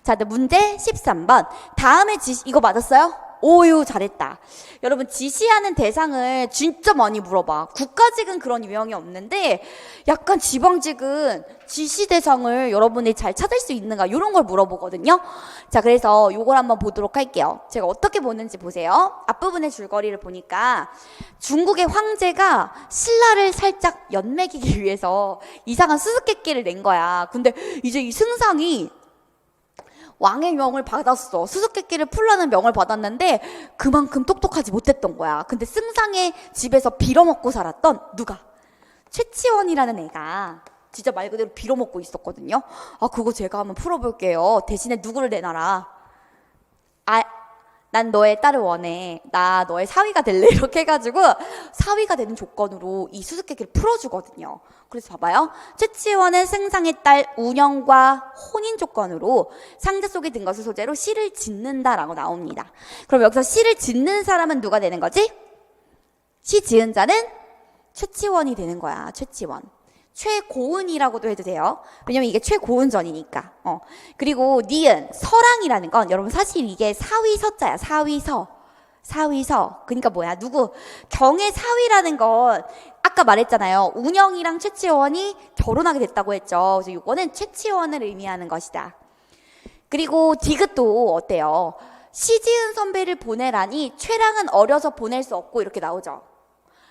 자, 문제 13번. 다음에 이거 맞았어요? 오유, 잘했다. 여러분, 지시하는 대상을 진짜 많이 물어봐. 국가직은 그런 유형이 없는데 약간 지방직은 지시 대상을 여러분이 잘 찾을 수 있는가 이런 걸 물어보거든요. 자, 그래서 요걸 한번 보도록 할게요. 제가 어떻게 보는지 보세요. 앞부분의 줄거리를 보니까 중국의 황제가 신라를 살짝 연맥이기 위해서 이상한 수수께끼를 낸 거야. 근데 이제 이 승상이 왕의 명을 받았어. 수수께끼를 풀라는 명을 받았는데 그만큼 똑똑하지 못했던 거야. 근데 승상의 집에서 빌어먹고 살았던 누가? 최치원이라는 애가 진짜 말 그대로 빌어먹고 있었거든요. 그거 제가 한번 풀어볼게요. 대신에 누구를 내놔라. 난 너의 딸을 원해. 나 너의 사위가 될래. 이렇게 해가지고 사위가 되는 조건으로 이 수수께끼를 풀어주거든요. 그래서 봐봐요. 최치원은 승상의 딸 운영과 혼인 조건으로 상자 속에 든 것을 소재로 시를 짓는다라고 나옵니다. 그럼 여기서 시를 짓는 사람은 누가 되는 거지? 시 지은 자는 최치원이 되는 거야. 최치원. 최고은이라고도 해도 돼요. 왜냐면 이게 최고은전이니까. 그리고 니은, 서랑이라는 건 여러분 사실 이게 사위서자야. 사위서. 그러니까 뭐야? 누구? 경의 사위라는 건 아까 말했잖아요. 운영이랑 최치원이 결혼하게 됐다고 했죠. 그래서 이거는 최치원을 의미하는 것이다. 그리고 디귿도 어때요? 시지은 선배를 보내라니 최랑은 어려서 보낼 수 없고 이렇게 나오죠.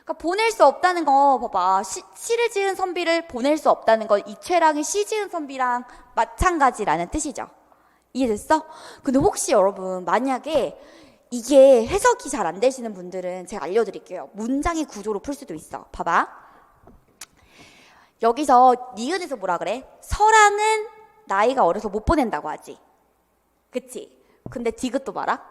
그러니까 보낼 수 없다는 거 봐봐. 시를 지은 선비를 보낼 수 없다는 건 이 최랑이 시 지은 선비랑 마찬가지라는 뜻이죠. 이해됐어? 근데 혹시 여러분 만약에 이게 해석이 잘 안 되시는 분들은 제가 알려드릴게요. 문장의 구조로 풀 수도 있어. 봐봐. 여기서 니은에서 뭐라 그래? 서랑은 나이가 어려서 못 보낸다고 하지. 그치? 근데 디귿도 봐라.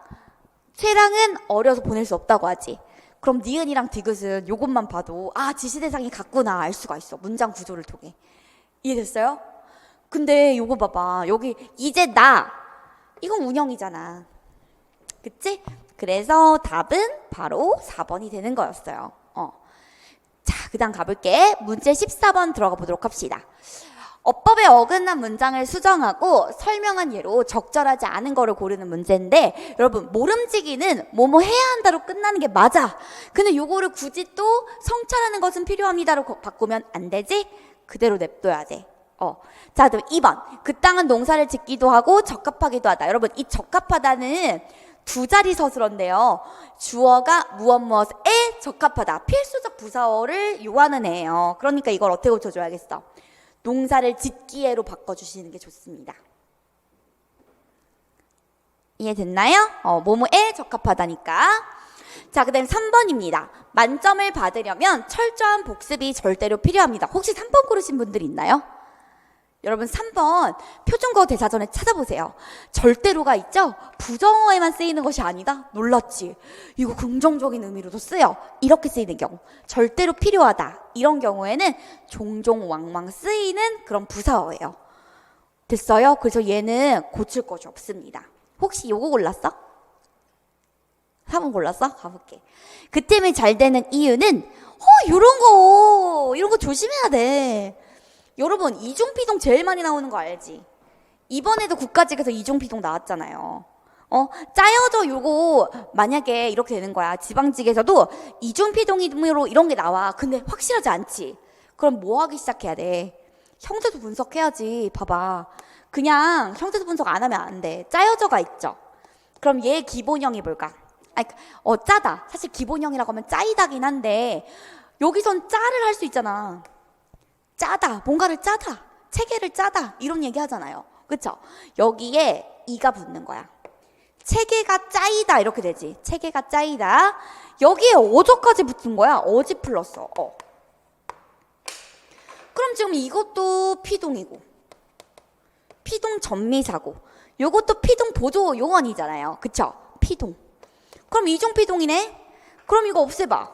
최랑은 어려서 보낼 수 없다고 하지. 그럼 니은이랑 디귿은 요것만 봐도 아, 지시대상이 같구나 알 수가 있어. 문장 구조를 통해. 이해됐어요? 근데 요거 봐봐. 여기 이제 나 이건 운영이잖아. 그치? 그래서 답은 바로 4번이 되는 거였어요. 자, 그 다음 가볼게. 문제 14번 들어가 보도록 합시다. 어법에 어긋난 문장을 수정하고 설명한 예로 적절하지 않은 거를 고르는 문제인데, 여러분 모름지기는 뭐뭐 해야 한다로 끝나는 게 맞아. 근데 요거를 굳이 또 성찰하는 것은 필요합니다로 바꾸면 안 되지? 그대로 냅둬야 돼. 자, 그럼 2번. 그 땅은 농사를 짓기도 하고 적합하기도 하다. 여러분 이 적합하다는 두 자리 서술어인데요. 주어가 무엇 무엇에 적합하다. 필수적 부사어를 요하는 애예요. 그러니까 이걸 어떻게 고쳐줘야겠어? 농사를 짓기에로 바꿔주시는 게 좋습니다. 이해됐나요? 뭐뭐에 적합하다니까. 자, 그 다음 3번입니다. 만점을 받으려면 철저한 복습이 절대로 필요합니다. 혹시 3번 고르신 분들 있나요? 여러분 3번 표준국어 대사전에 찾아보세요. 절대로가 있죠? 부정어에만 쓰이는 것이 아니다? 놀랐지? 이거 긍정적인 의미로도 쓰여. 이렇게 쓰이는 경우. 절대로 필요하다. 이런 경우에는 종종 왕왕 쓰이는 그런 부사어예요. 됐어요? 그래서 얘는 고칠 것이 없습니다. 혹시 요거 골랐어? 3번 골랐어? 가볼게. 그 때문에 잘 되는 이유는 이런 거 조심해야 돼. 여러분 이중피동 제일 많이 나오는 거 알지? 이번에도 국가직에서 이중피동 나왔잖아요. 짜여져 요거 만약에 이렇게 되는 거야. 지방직에서도 이중피동으로 이런 게 나와. 근데 확실하지 않지? 그럼 뭐 하기 시작해야 돼? 형태도 분석해야지. 봐봐. 그냥 형태도 분석 안 하면 안 돼. 짜여져가 있죠? 그럼 얘 기본형이 뭘까? 짜다. 사실 기본형이라고 하면 짜이다긴 한데 여기선 짜를 할 수 있잖아. 짜다, 뭔가를 짜다, 체계를 짜다 이런 얘기 하잖아요. 그쵸? 여기에 이가 붙는 거야. 체계가 짜이다 이렇게 되지. 체계가 짜이다. 여기에 어조까지 붙은 거야. 어지 플러스 그럼 지금 이것도 피동이고 피동 전미사고 요것도 피동 보조 용언이잖아요. 그쵸? 피동. 그럼 이중피동이네. 그럼 이거 없애봐.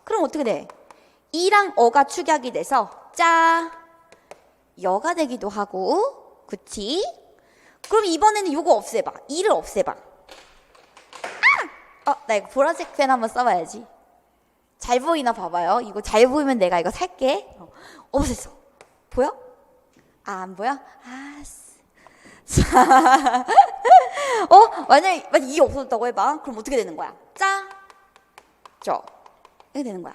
그럼 어떻게 돼? 이랑 어가 축약이 돼서 짜 여가 되기도 하고, 그치? 그럼 이번에는 요거 없애봐. 이를 없애봐. 나 이거 보라색 펜 한번 써봐야지. 잘 보이나 봐봐요. 이거 잘 보이면 내가 이거 살게. 없앴어. 보여? 안 보여? 자, 만약에 이 없어졌다고 해봐. 그럼 어떻게 되는 거야? 이렇게 되는 거야.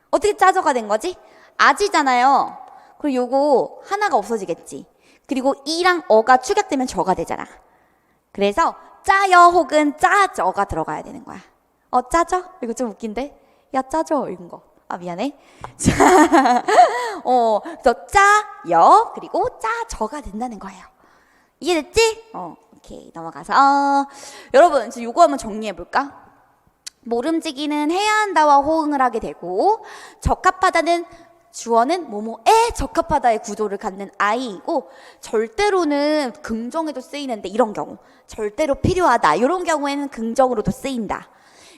어떻게 짜져가 된 거지? 아지잖아요. 그리고 요거 하나가 없어지겠지. 그리고 이랑 어가 축약되면 저가 되잖아. 그래서 짜여 혹은 짜저가 들어가야 되는 거야. 짜져? 이거 좀 웃긴데? 야, 짜져 이런 거. 미안해. 자, 그래서 짜여 그리고 짜저가 된다는 거예요. 이해됐지? 오케이, 넘어가서 여러분 지금 요거 한번 정리해 볼까? 모름지기는 해야 한다와 호응을 하게 되고, 적합하다는 주어는 뭐뭐에 적합하다의 구조를 갖는 아이이고, 절대로는 긍정에도 쓰이는데 이런 경우 절대로 필요하다 이런 경우에는 긍정으로도 쓰인다.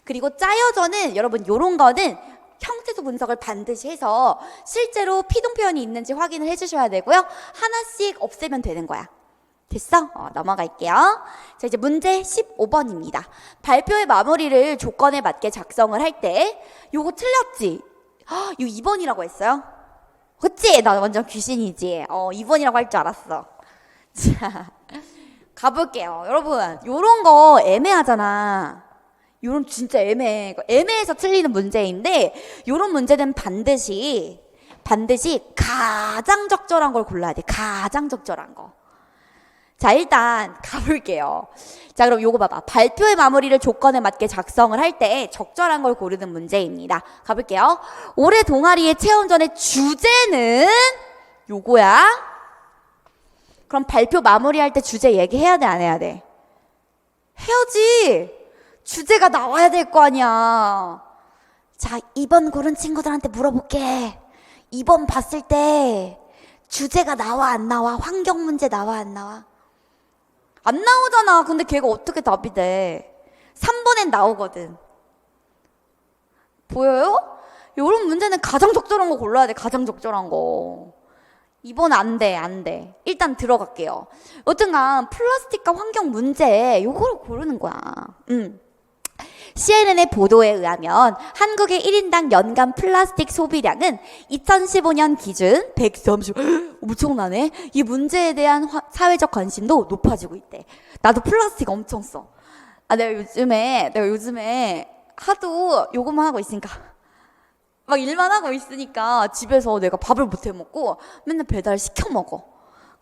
그리고 짜여져는 여러분 요런 거는 형태소 분석을 반드시 해서 실제로 피동 표현이 있는지 확인을 해주셔야 되고요. 하나씩 없애면 되는 거야. 됐어? 넘어갈게요. 자, 이제 문제 15번입니다. 발표의 마무리를 조건에 맞게 작성을 할 때 요거 틀렸지? 이거 2번이라고 했어요? 그치? 나 완전 귀신이지? 2번이라고 할 줄 알았어. 자, 가볼게요. 여러분, 요런 거 애매하잖아. 요런 진짜 애매해. 애매해서 틀리는 문제인데 요런 문제는 반드시 가장 적절한 걸 골라야 돼. 가장 적절한 거. 자, 일단 가볼게요. 자, 그럼 요거 봐봐. 발표의 마무리를 조건에 맞게 작성을 할 때 적절한 걸 고르는 문제입니다. 가볼게요. 올해 동아리의 체험전의 주제는 요거야. 그럼 발표 마무리할 때 주제 얘기해야 돼, 안 해야 돼? 해야지. 주제가 나와야 될 거 아니야. 자, 2번 고른 친구들한테 물어볼게. 2번 봤을 때 주제가 나와 안 나와? 환경 문제 나와 안 나와? 안 나오잖아. 근데 걔가 어떻게 답이 돼? 3번엔 나오거든. 보여요? 이런 문제는 가장 적절한 거 골라야 돼. 가장 적절한 거. 이번 안 돼. 일단 들어갈게요. 여튼간 플라스틱과 환경 문제 요거를 고르는 거야. CNN의 보도에 의하면 한국의 1인당 연간 플라스틱 소비량은 2015년 기준 130, 엄청나네. 이 문제에 대한 사회적 관심도 높아지고 있대. 나도 플라스틱 엄청 써. 내가 요즘에 하도 요것만 하고 있으니까 막 일만 하고 있으니까 집에서 내가 밥을 못 해 먹고 맨날 배달 시켜 먹어.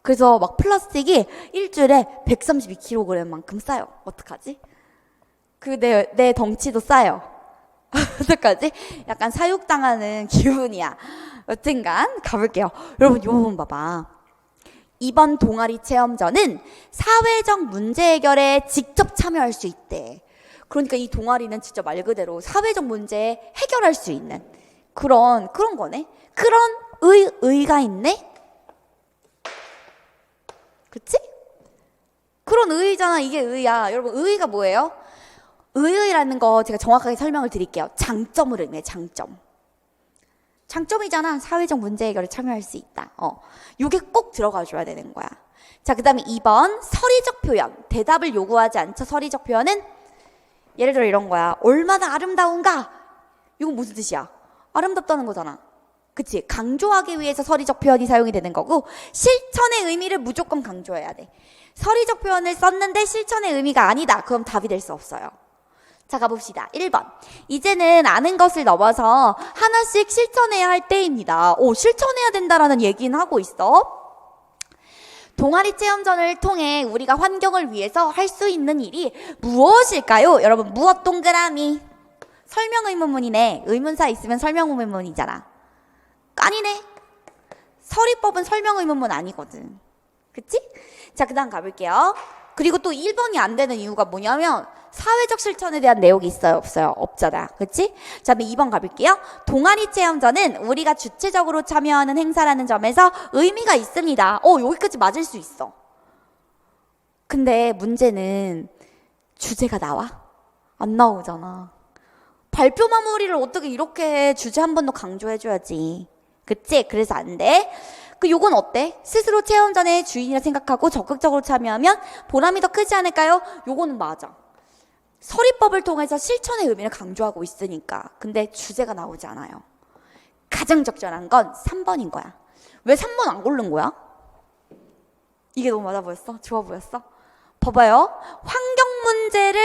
그래서 막 플라스틱이 일주일에 132kg만큼 쌓여. 어떡하지? 내 덩치도 쌓여. 어떡하지? 약간 사육당하는 기분이야. 여튼간 가볼게요. 여러분 요 부분 봐봐. 이번 동아리 체험전은 사회적 문제 해결에 직접 참여할 수 있대. 그러니까 이 동아리는 진짜 말 그대로 사회적 문제 해결할 수 있는 그런 거네. 그런 의가 있네. 그치? 그런 의잖아. 이게 의야. 여러분 의의가 뭐예요? 의의라는 거 제가 정확하게 설명을 드릴게요. 장점을 의미해. 장점이잖아. 사회적 문제 해결에 참여할 수 있다. 요게 꼭 들어가 줘야 되는 거야. 자, 그 다음에 2번 서리적 표현. 대답을 요구하지 않죠. 서리적 표현은 예를 들어 이런 거야. 얼마나 아름다운가? 이건 무슨 뜻이야? 아름답다는 거잖아. 그치? 강조하기 위해서 서리적 표현이 사용이 되는 거고 실천의 의미를 무조건 강조해야 돼. 서리적 표현을 썼는데 실천의 의미가 아니다. 그럼 답이 될 수 없어요. 자, 가봅시다. 1번. 이제는 아는 것을 넘어서 하나씩 실천해야 할 때입니다. 실천해야 된다라는 얘기는 하고 있어. 동아리 체험전을 통해 우리가 환경을 위해서 할 수 있는 일이 무엇일까요? 여러분, 무엇 동그라미. 설명 의문문이네. 의문사 있으면 설명 의문문이잖아. 아니네. 서리법은 설명 의문문 아니거든. 그치? 자, 그 다음 가볼게요. 그리고 또 1번이 안 되는 이유가 뭐냐면 사회적 실천에 대한 내용이 있어요? 없어요? 없잖아. 그치? 자, 그럼 2번 가볼게요. 동아리 체험전은 우리가 주체적으로 참여하는 행사라는 점에서 의미가 있습니다. 여기까지 맞을 수 있어. 근데 문제는 주제가 나와? 안 나오잖아. 발표 마무리를 어떻게 이렇게 해? 주제 한 번 더 강조해줘야지. 그치? 그래서 안 돼. 요건 어때? 스스로 체험전의 주인이라 생각하고 적극적으로 참여하면 보람이 더 크지 않을까요? 요거는 맞아. 서리법을 통해서 실천의 의미를 강조하고 있으니까. 근데 주제가 나오지 않아요. 가장 적절한 건 3번인 거야. 왜 3번 안 고른 거야? 이게 너무 맞아 보였어? 좋아 보였어? 봐봐요. 환경 문제를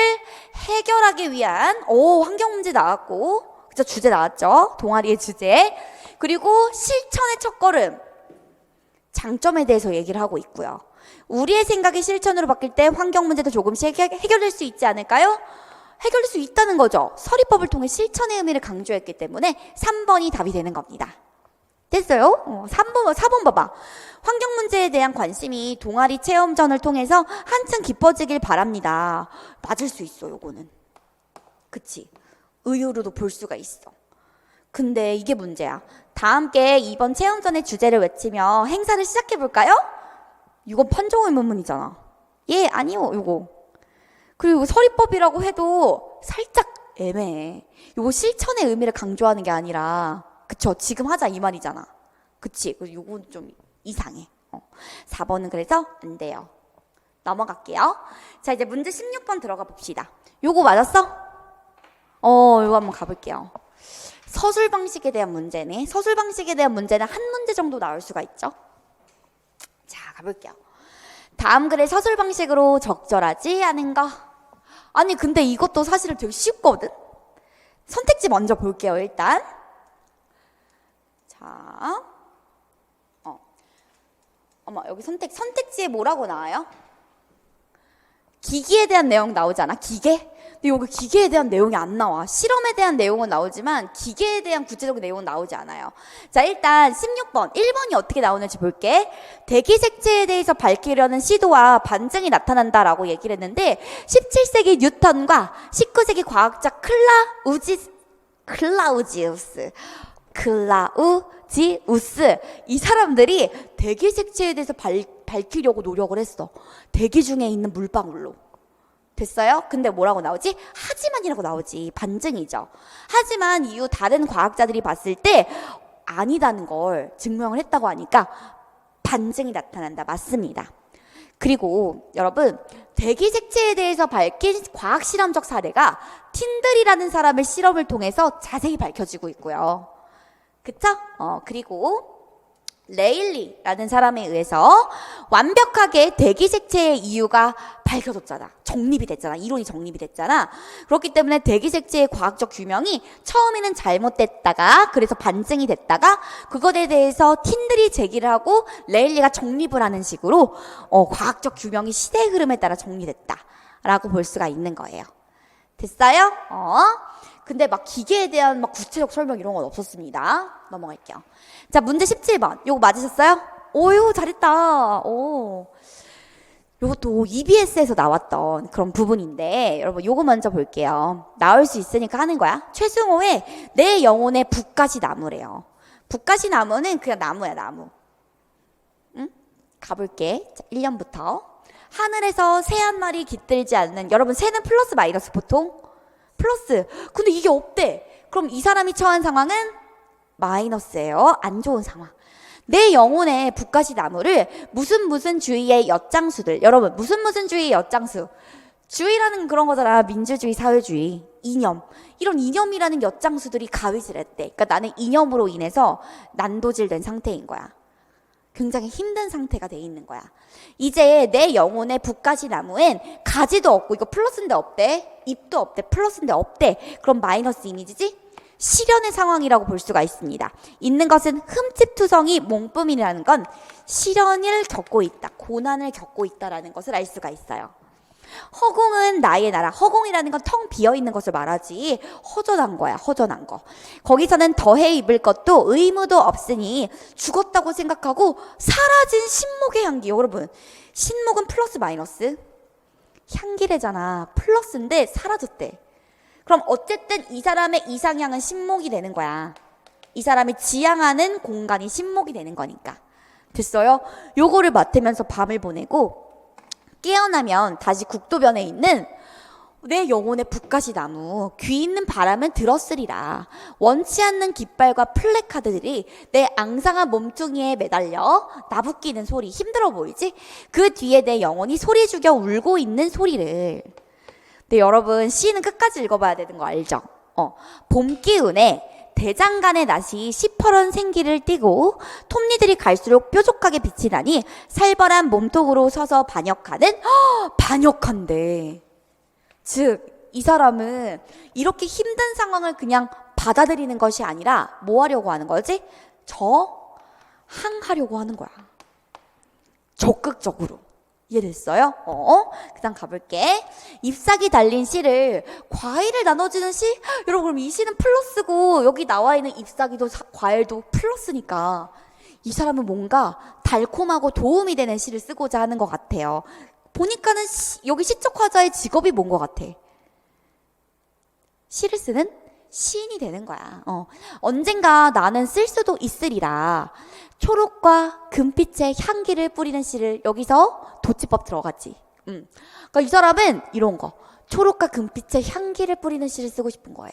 해결하기 위한 환경 문제 나왔고 그죠? 주제 나왔죠? 동아리의 주제. 그리고 실천의 첫걸음. 장점에 대해서 얘기를 하고 있고요. 우리의 생각이 실천으로 바뀔 때 환경 문제도 조금씩 해결될 수 있지 않을까요? 해결될 수 있다는 거죠. 서리법을 통해 실천의 의미를 강조했기 때문에 3번이 답이 되는 겁니다. 됐어요? 4번 봐봐. 환경 문제에 대한 관심이 동아리 체험전을 통해서 한층 깊어지길 바랍니다. 맞을 수 있어, 요거는. 그치? 의유로도 볼 수가 있어. 근데 이게 문제야. 다 함께 이번 체험전의 주제를 외치며 행사를 시작해볼까요? 이건 판정의문문이잖아. 예, 아니요, 요거. 그리고 서리법이라고 해도 살짝 애매해. 요거 실천의 의미를 강조하는 게 아니라 그쵸, 지금 하자 이 말이잖아. 그치? 그래서 요건 좀 이상해. 4번은 그래서 안 돼요. 넘어갈게요. 자, 이제 문제 16번 들어가 봅시다. 요거 맞았어? 요거 한번 가볼게요. 서술 방식에 대한 문제네. 서술 방식에 대한 문제는 한 문제 정도 나올 수가 있죠. 자, 가볼게요. 다음 글의 서술 방식으로 적절하지 않은 거. 아니, 근데 이것도 사실은 되게 쉽거든? 선택지 먼저 볼게요, 일단. 자, 어머, 여기 선택지에 뭐라고 나와요? 기기에 대한 내용 나오잖아, 기계? 근데 여기 기계에 대한 내용이 안 나와. 실험에 대한 내용은 나오지만 기계에 대한 구체적인 내용은 나오지 않아요. 자, 일단 16번, 1번이 어떻게 나오는지 볼게. 대기 색채에 대해서 밝히려는 시도와 반증이 나타난다라고 얘기를 했는데 17세기 뉴턴과 19세기 과학자 클라우지우스 이 사람들이 대기 색채에 대해서 밝히려고 노력을 했어. 대기 중에 있는 물방울로. 됐어요? 근데 뭐라고 나오지? 하지만이라고 나오지. 반증이죠. 하지만 이후 다른 과학자들이 봤을 때 아니다는 걸 증명을 했다고 하니까 반증이 나타난다. 맞습니다. 그리고 여러분, 대기색체에 대해서 밝힌 과학실험적 사례가 틴들이라는 사람의 실험을 통해서 자세히 밝혀지고 있고요. 그쵸? 그리고 레일리라는 사람에 의해서 완벽하게 대기색체의 이유가 밝혀졌잖아. 정립이 됐잖아. 이론이 정립이 됐잖아. 그렇기 때문에 대기색체의 과학적 규명이 처음에는 잘못됐다가 그래서 반증이 됐다가 그것에 대해서 틴들이 제기를 하고 레일리가 정립을 하는 식으로 과학적 규명이 시대의 흐름에 따라 정리됐다라고 볼 수가 있는 거예요. 됐어요? 근데 막 기계에 대한 막 구체적 설명 이런 건 없었습니다. 넘어갈게요. 자, 문제 17번. 요거 맞으셨어요? 오요, 잘했다. 오. 요것도 EBS에서 나왔던 그런 부분인데, 여러분, 요거 먼저 볼게요. 나올 수 있으니까 하는 거야. 최승호의 내 영혼의 북가시 나무래요. 북가시 나무는 그냥 나무야, 나무. 응? 가볼게. 자, 1년부터. 하늘에서 새 한 마리 깃들지 않는, 여러분, 새는 플러스 마이너스 보통? 플러스. 근데 이게 없대. 그럼 이 사람이 처한 상황은 마이너스예요. 안 좋은 상황. 내 영혼의 북가시 나무를 무슨 주의의 엿장수들. 여러분, 무슨 주의의 엿장수. 주의라는 그런 거잖아. 민주주의, 사회주의, 이념. 이런 이념이라는 엿장수들이 가위질했대. 그러니까 나는 이념으로 인해서 난도질된 상태인 거야. 굉장히 힘든 상태가 돼 있는 거야. 이제 내 영혼의 북가시 나무엔 가지도 없고, 이거 플러스인데 없대. 잎도 없대. 플러스인데 없대. 그럼 마이너스 이미지지? 시련의 상황이라고 볼 수가 있습니다. 있는 것은 흠집투성이 몽쁨이라는 건 시련을 겪고 있다. 고난을 겪고 있다라는 것을 알 수가 있어요. 허공은 나의 나라. 허공이라는 건 텅 비어있는 것을 말하지 허전한 거야. 허전한 거. 거기서는 더해 입을 것도 의무도 없으니 죽었다고 생각하고 사라진 신목의 향기. 여러분, 신목은 플러스 마이너스? 향기래잖아. 플러스인데 사라졌대. 그럼 어쨌든 이 사람의 이상향은 신목이 되는 거야. 이 사람이 지향하는 공간이 신목이 되는 거니까. 됐어요? 요거를 맡으면서 밤을 보내고 깨어나면 다시 국도변에 있는 내 영혼의 북가시 나무, 귀 있는 바람은 들었으리라. 원치 않는 깃발과 플래카드들이 내 앙상한 몸뚱이에 매달려 나부끼는 소리. 힘들어 보이지? 그 뒤에 내 영혼이 소리 죽여 울고 있는 소리를. 근데 여러분, 시는 끝까지 읽어봐야 되는 거 알죠? 봄 기운에 대장간의 낫이 시퍼런 생기를 띠고 톱니들이 갈수록 뾰족하게 빛이 나니 살벌한 몸통으로 서서 반역하는 반역한대. 즉, 이 사람은 이렇게 힘든 상황을 그냥 받아들이는 것이 아니라 뭐 하려고 하는 거지? 저항하려고 하는 거야. 적극적으로. 이해됐어요? 그 다음 가볼게. 잎사귀 달린 씨를 과일을 나눠주는 씨? 여러분, 그럼 이 씨는 플러스고 여기 나와 있는 잎사귀도 과일도 플러스니까 이 사람은 뭔가 달콤하고 도움이 되는 씨를 쓰고자 하는 것 같아요. 보니까는 여기 시적 화자의 직업이 뭔 것 같아? 시를 쓰는 시인이 되는 거야. 언젠가 나는 쓸 수도 있으리라. 초록과 금빛의 향기를 뿌리는 씨를, 여기서 도치법 들어갔지. 그러니까 이 사람은 이런 거, 초록과 금빛의 향기를 뿌리는 씨를 쓰고 싶은 거예요.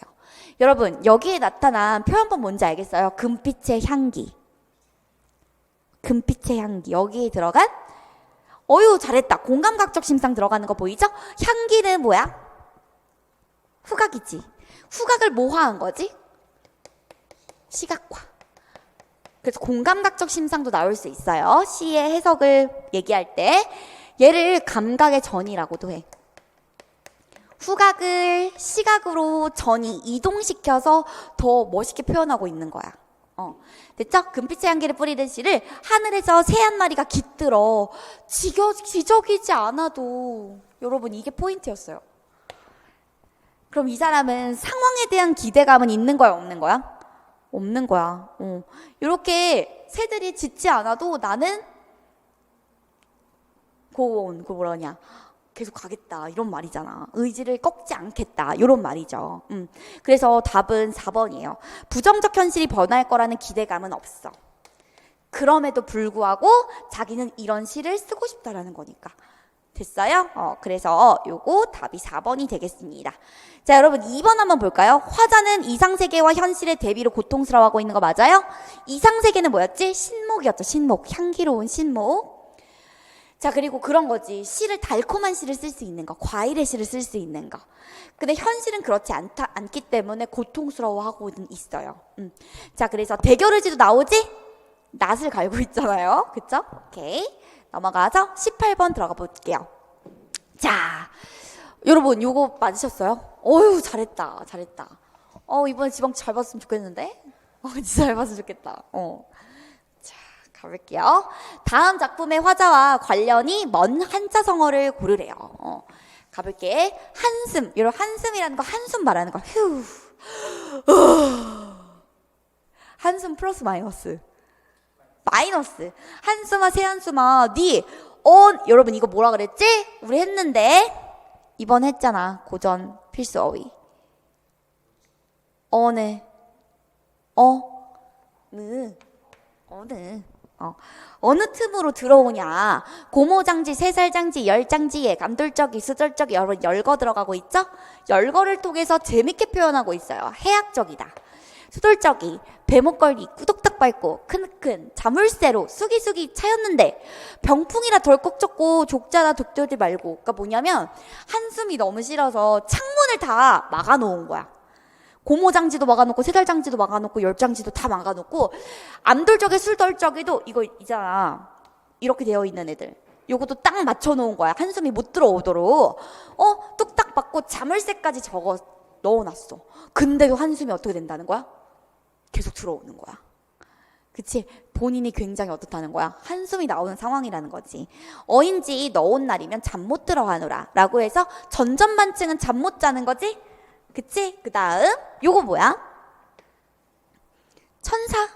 여러분, 여기에 나타난 표현법 뭔지 알겠어요? 금빛의 향기. 금빛의 향기. 여기에 들어간, 어유 잘했다. 공감각적 심상 들어가는 거 보이죠? 향기는 뭐야? 후각이지. 후각을 모화한 거지? 시각화. 그래서 공감각적 심상도 나올 수 있어요. 시의 해석을 얘기할 때 얘를 감각의 전이라고도 해. 후각을 시각으로 전이 이동시켜서 더 멋있게 표현하고 있는 거야. 됐죠? 금빛의 향기를 뿌리는 씨를 하늘에서 새 한 마리가 깃들어 지적이지 않아도, 여러분, 이게 포인트였어요. 그럼 이 사람은 상황에 대한 기대감은 있는 거야, 없는 거야? 없는 거야. 이렇게 새들이 짖지 않아도 나는 그 뭐라냐, 계속 가겠다, 이런 말이잖아. 의지를 꺾지 않겠다, 이런 말이죠. 그래서 답은 4번이에요. 부정적 현실이 변할 거라는 기대감은 없어. 그럼에도 불구하고 자기는 이런 시를 쓰고 싶다라는 거니까. 됐어요? 그래서 요거 답이 4번이 되겠습니다. 자, 여러분 2번 한번 볼까요? 화자는 이상세계와 현실의 대비로 고통스러워하고 있는 거 맞아요? 이상세계는 뭐였지? 신목이었죠. 신목. 향기로운 신목. 자, 그리고 그런 거지. 시를 달콤한 시를 쓸 수 있는 거. 과일의 시를 쓸 수 있는 거. 근데 현실은 그렇지 않기 때문에 고통스러워하고는 있어요. 자, 그래서 대결의지도 나오지? 낫을 갈고 있잖아요. 그쵸? 오케이. 넘어가서 18번 들어가 볼게요. 자, 여러분 요거 맞으셨어요? 어휴, 잘했다. 이번에 지방 잘 봤으면 좋겠는데? 진짜 잘 봤으면 좋겠다. 자, 가볼게요. 다음 작품의 화자와 관련이 먼 한자성어를 고르래요. 가볼게. 한숨. 여러분 한숨이라는 거 한숨 말하는 거. 휴. 한숨 플러스 마이너스. 한숨아 새한숨아 여러분 이거 뭐라 그랬지? 우리 했는데 이번 했잖아. 고전 필수 어휘. 어느 틈으로 들어오냐. 고모장지, 세살장지, 열장지에 감돌적이, 수절적이 여러분 열거 들어가고 있죠? 열거를 통해서 재밌게 표현하고 있어요. 해학적이다. 수돌적이, 배목걸기, 꾸덕딱 밟고, 큰큰, 자물쇠로, 수기수기 차였는데 병풍이라 덜컥 쫓고 족자나 독들지 말고. 그러니까 뭐냐면 한숨이 너무 싫어서 창문을 다 막아놓은 거야. 고모장지도 막아놓고 세달장지도 막아놓고 열장지도 다 막아놓고 암돌적에 술덜적에도 이거 있잖아. 이렇게 되어 있는 애들. 요것도 딱 맞춰놓은 거야. 한숨이 못 들어오도록. 뚝딱 받고 자물쇠까지 적어 넣어놨어. 근데도 한숨이 어떻게 된다는 거야? 계속 들어오는 거야. 그치? 본인이 굉장히 어떻다는 거야? 한숨이 나오는 상황이라는 거지. 어인지 너온 날이면 잠 못 들어 하노라 라고 해서 전전반증은 잠 못 자는 거지? 그치? 그 다음 요거 뭐야? 천사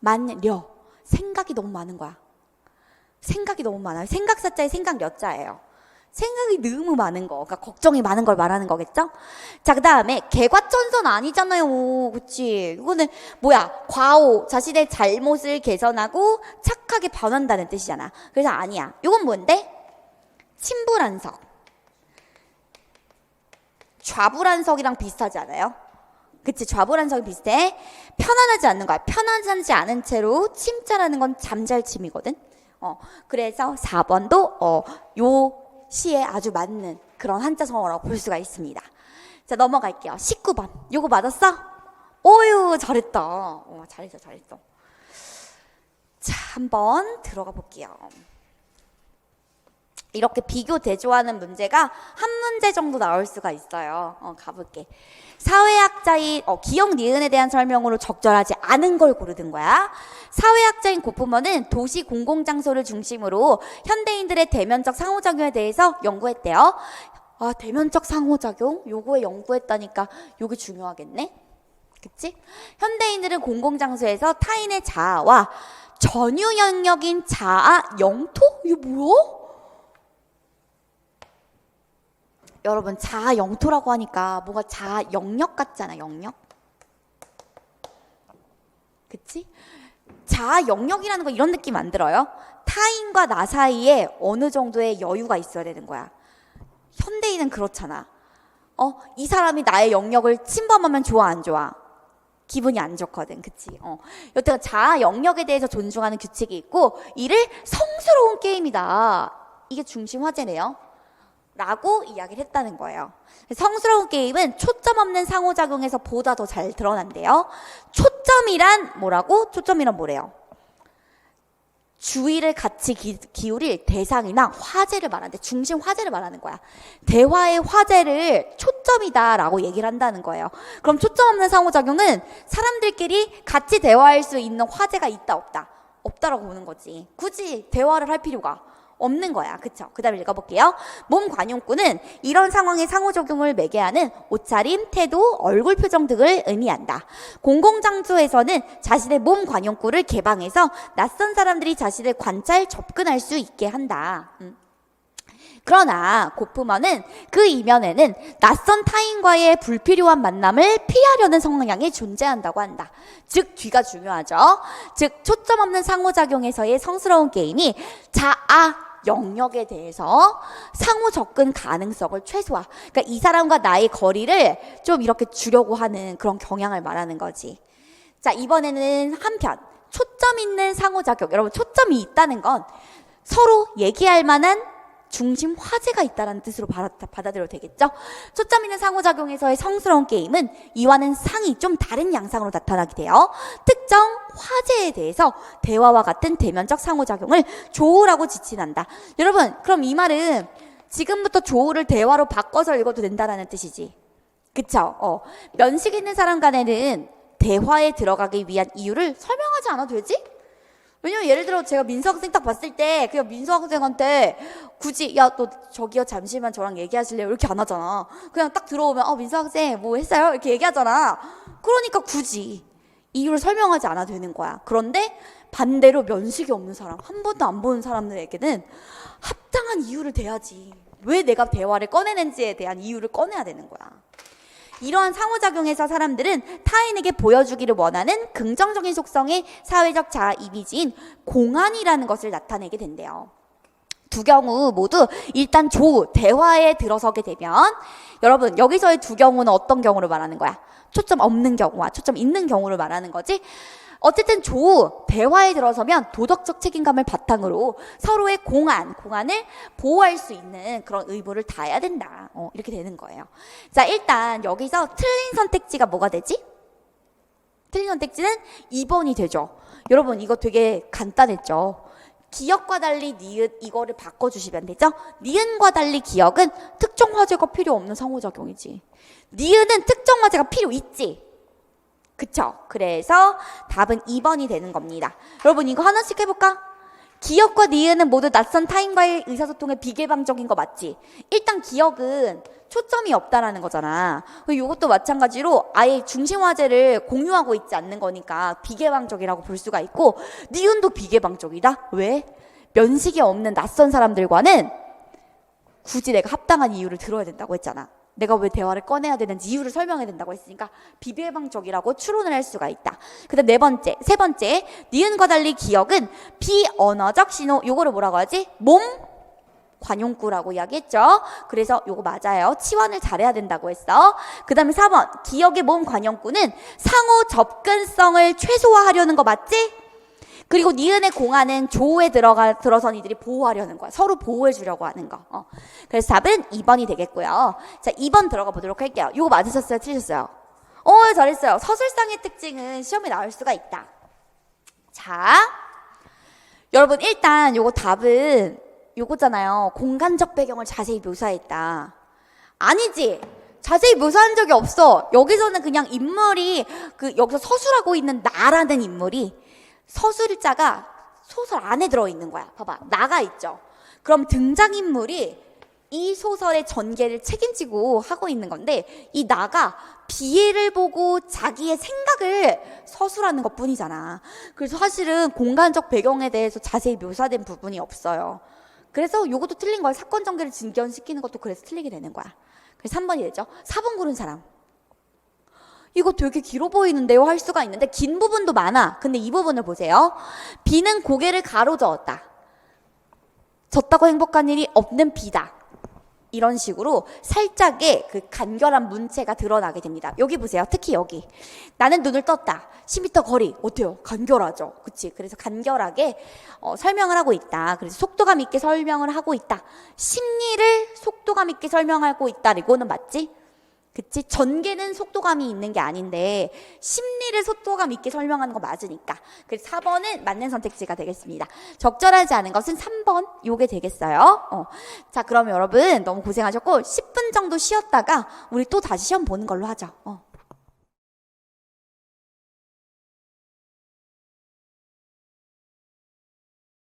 만려. 생각이 너무 많은 거야. 생각이 너무 많아요. 생각사자에 생각여자예요. 생각이 너무 많은 거. 그러니까 걱정이 많은 걸 말하는 거겠죠? 자, 그 다음에 개과천선 아니잖아요. 그치? 이거는 뭐야? 과오. 자신의 잘못을 개선하고 착하게 변한다는 뜻이잖아. 그래서 아니야. 이건 뭔데? 친불한석. 좌불안석이랑 비슷하지 않아요? 그치? 좌불안석이 비슷해. 편안하지 않는 거야. 편안하지 않은 채로 침자라는 건 잠잘침이거든. 그래서 4번도 요 시에 아주 맞는 그런 한자성어라고 볼 수가 있습니다. 자, 넘어갈게요. 19번. 요거 맞았어? 오유, 잘했다. 잘했어. 자, 한번 들어가 볼게요. 이렇게 비교 대조하는 문제가 한 문제 정도 나올 수가 있어요. 가볼게. 사회학자인 기역 니은에 대한 설명으로 적절하지 않은 걸 고르는 거야. 사회학자인 고프먼은 도시 공공장소를 중심으로 현대인들의 대면적 상호작용에 대해서 연구했대요. 대면적 상호작용? 요거에 연구했다니까 요게 중요하겠네. 그치? 현대인들은 공공장소에서 타인의 자아와 전유 영역인 자아 영토? 이게 뭐야? 여러분 자아 영토라고 하니까 뭔가 자아 영역 같잖아. 영역. 그치? 자아 영역이라는 거 이런 느낌 안 들어요? 타인과 나 사이에 어느 정도의 여유가 있어야 되는 거야. 현대인은 그렇잖아. 이 사람이 나의 영역을 침범하면 좋아 안 좋아? 기분이 안 좋거든. 그치? 여튼 자아 영역에 대해서 존중하는 규칙이 있고 이를 성스러운 게임이다. 이게 중심 화제네요. 라고 이야기를 했다는 거예요. 성스러운 게임은 초점 없는 상호작용에서 보다 더 잘 드러난대요. 초점이란 뭐라고? 초점이란 뭐래요? 주의를 같이 기울일 대상이나 화제를 말하는데 중심 화제를 말하는 거야. 대화의 화제를 초점이다 라고 얘기를 한다는 거예요. 그럼 초점 없는 상호작용은 사람들끼리 같이 대화할 수 있는 화제가 있다 없다? 없다라고 보는 거지. 굳이 대화를 할 필요가 없는 거야. 그쵸? 그 다음에 읽어볼게요. 몸 관용구는 이런 상황의 상호작용을 매개하는 옷차림, 태도, 얼굴 표정 등을 의미한다. 공공장소에서는 자신의 몸 관용구를 개방해서 낯선 사람들이 자신을 관찰, 접근할 수 있게 한다. 그러나 고프먼은 그 이면에는 낯선 타인과의 불필요한 만남을 피하려는 성향이 존재한다고 한다. 즉 뒤가 중요하죠. 즉 초점 없는 상호작용에서의 성스러운 게임이 자아 영역에 대해서 상호 접근 가능성을 최소화. 그러니까 이 사람과 나의 거리를 좀 이렇게 주려고 하는 그런 경향을 말하는 거지. 자, 이번에는 한편 초점 있는 상호작용. 여러분, 초점이 있다는 건 서로 얘기할 만한 중심 화제가 있다는 뜻으로 받아들여도 되겠죠? 초점 있는 상호작용에서의 성스러운 게임은 이와는 상이 좀 다른 양상으로 나타나게 돼요. 특정 화제에 대해서 대화와 같은 대면적 상호작용을 조우라고 지칭한다. 여러분, 그럼 이 말은 지금부터 조우를 대화로 바꿔서 읽어도 된다는 뜻이지. 그쵸? 면식 있는 사람 간에는 대화에 들어가기 위한 이유를 설명하지 않아도 되지? 왜냐면 예를 들어 제가 민수 학생 딱 봤을 때 그냥 민수 학생한테 굳이 야 너 저기요 잠시만 저랑 얘기하실래요? 이렇게 안 하잖아. 그냥 딱 들어오면 민수 학생 뭐 했어요? 이렇게 얘기하잖아. 그러니까 굳이 이유를 설명하지 않아도 되는 거야. 그런데 반대로 면식이 없는 사람, 한 번도 안 보는 사람들에게는 합당한 이유를 대야지. 왜 내가 대화를 꺼내는지에 대한 이유를 꺼내야 되는 거야. 이러한 상호작용에서 사람들은 타인에게 보여주기를 원하는 긍정적인 속성의 사회적 자아 이미지인 공안이라는 것을 나타내게 된대요. 두 경우 모두 일단 조우, 대화에 들어서게 되면 여러분 여기서의 두 경우는 어떤 경우를 말하는 거야? 초점 없는 경우와 초점 있는 경우를 말하는 거지. 어쨌든 조우, 대화에 들어서면 도덕적 책임감을 바탕으로 서로의 공안을 보호할 수 있는 그런 의무를 다해야 된다. 이렇게 되는 거예요. 자, 일단 여기서 틀린 선택지가 뭐가 되지? 틀린 선택지는 2번이 되죠. 여러분 이거 되게 간단했죠. 기억과 달리 니은 이거를 바꿔주시면 되죠. 니은과 달리 기억은 특정 화제가 필요 없는 상호작용이지. 니은은 특정 화제가 필요 있지. 그쵸? 그래서 답은 2번이 되는 겁니다. 여러분 이거 하나씩 해볼까? 기억과 니은은 모두 낯선 타인과의 의사소통에 비개방적인 거 맞지? 일단 기억은 초점이 없다라는 거잖아. 이것도 마찬가지로 아예 중심 화제를 공유하고 있지 않는 거니까 비개방적이라고 볼 수가 있고, 니은도 비개방적이다? 왜? 면식이 없는 낯선 사람들과는 굳이 내가 합당한 이유를 들어야 된다고 했잖아. 내가 왜 대화를 꺼내야 되는지 이유를 설명해야 된다고 했으니까 비개방적이라고 추론을 할 수가 있다. 그 다음 세 번째, 니은과 달리 기억은 비언어적 신호, 요거를 뭐라고 하지? 몸 관용구라고 이야기했죠. 그래서 요거 맞아요. 치환을 잘해야 된다고 했어. 그 다음에 4번, 기억의 몸 관용구는 상호 접근성을 최소화하려는 거 맞지? 그리고 니은의 공안은 조우에 들어선 이들이 보호하려는 거야. 서로 보호해 주려고 하는 거. 그래서 답은 2번이 되겠고요. 자, 2번 들어가 보도록 할게요. 이거 맞으셨어요? 틀리셨어요? 잘했어요. 서술상의 특징은 시험에 나올 수가 있다. 자, 여러분 일단 요거 답은 요거잖아요. 공간적 배경을 자세히 묘사했다. 아니지. 자세히 묘사한 적이 없어. 여기서는 그냥 인물이 여기서 서술하고 있는 나라는 인물이 서술자가 소설 안에 들어있는 거야. 봐봐. 나가 있죠. 그럼 등장인물이 이 소설의 전개를 책임지고 하고 있는 건데 이 나가 비애를 보고 자기의 생각을 서술하는 것 뿐이잖아. 그래서 사실은 공간적 배경에 대해서 자세히 묘사된 부분이 없어요. 그래서 이것도 틀린 거야. 사건 전개를 진견시키는 것도 그래서 틀리게 되는 거야. 그래서 3번이 되죠. 4번 고른 사람. 이거 되게 길어 보이는데요 할 수가 있는데 긴 부분도 많아. 근데 이 부분을 보세요. B는 고개를 가로저었다. 졌다고 행복한 일이 없는 B다. 이런 식으로 살짝의 간결한 문체가 드러나게 됩니다. 여기 보세요. 특히 여기. 나는 눈을 떴다. 10m 거리. 어때요? 간결하죠? 그치? 그래서 간결하게 설명을 하고 있다. 그래서 속도감 있게 설명을 하고 있다. 심리를 속도감 있게 설명하고 있다. 이거는 맞지? 그치? 전개는 속도감이 있는 게 아닌데 심리를 속도감 있게 설명하는 거 맞으니까. 그래서 4번은 맞는 선택지가 되겠습니다. 적절하지 않은 것은 3번 요게 되겠어요. 자, 그럼 여러분 너무 고생하셨고 10분 정도 쉬었다가 우리 또 다시 시험 보는 걸로 하죠.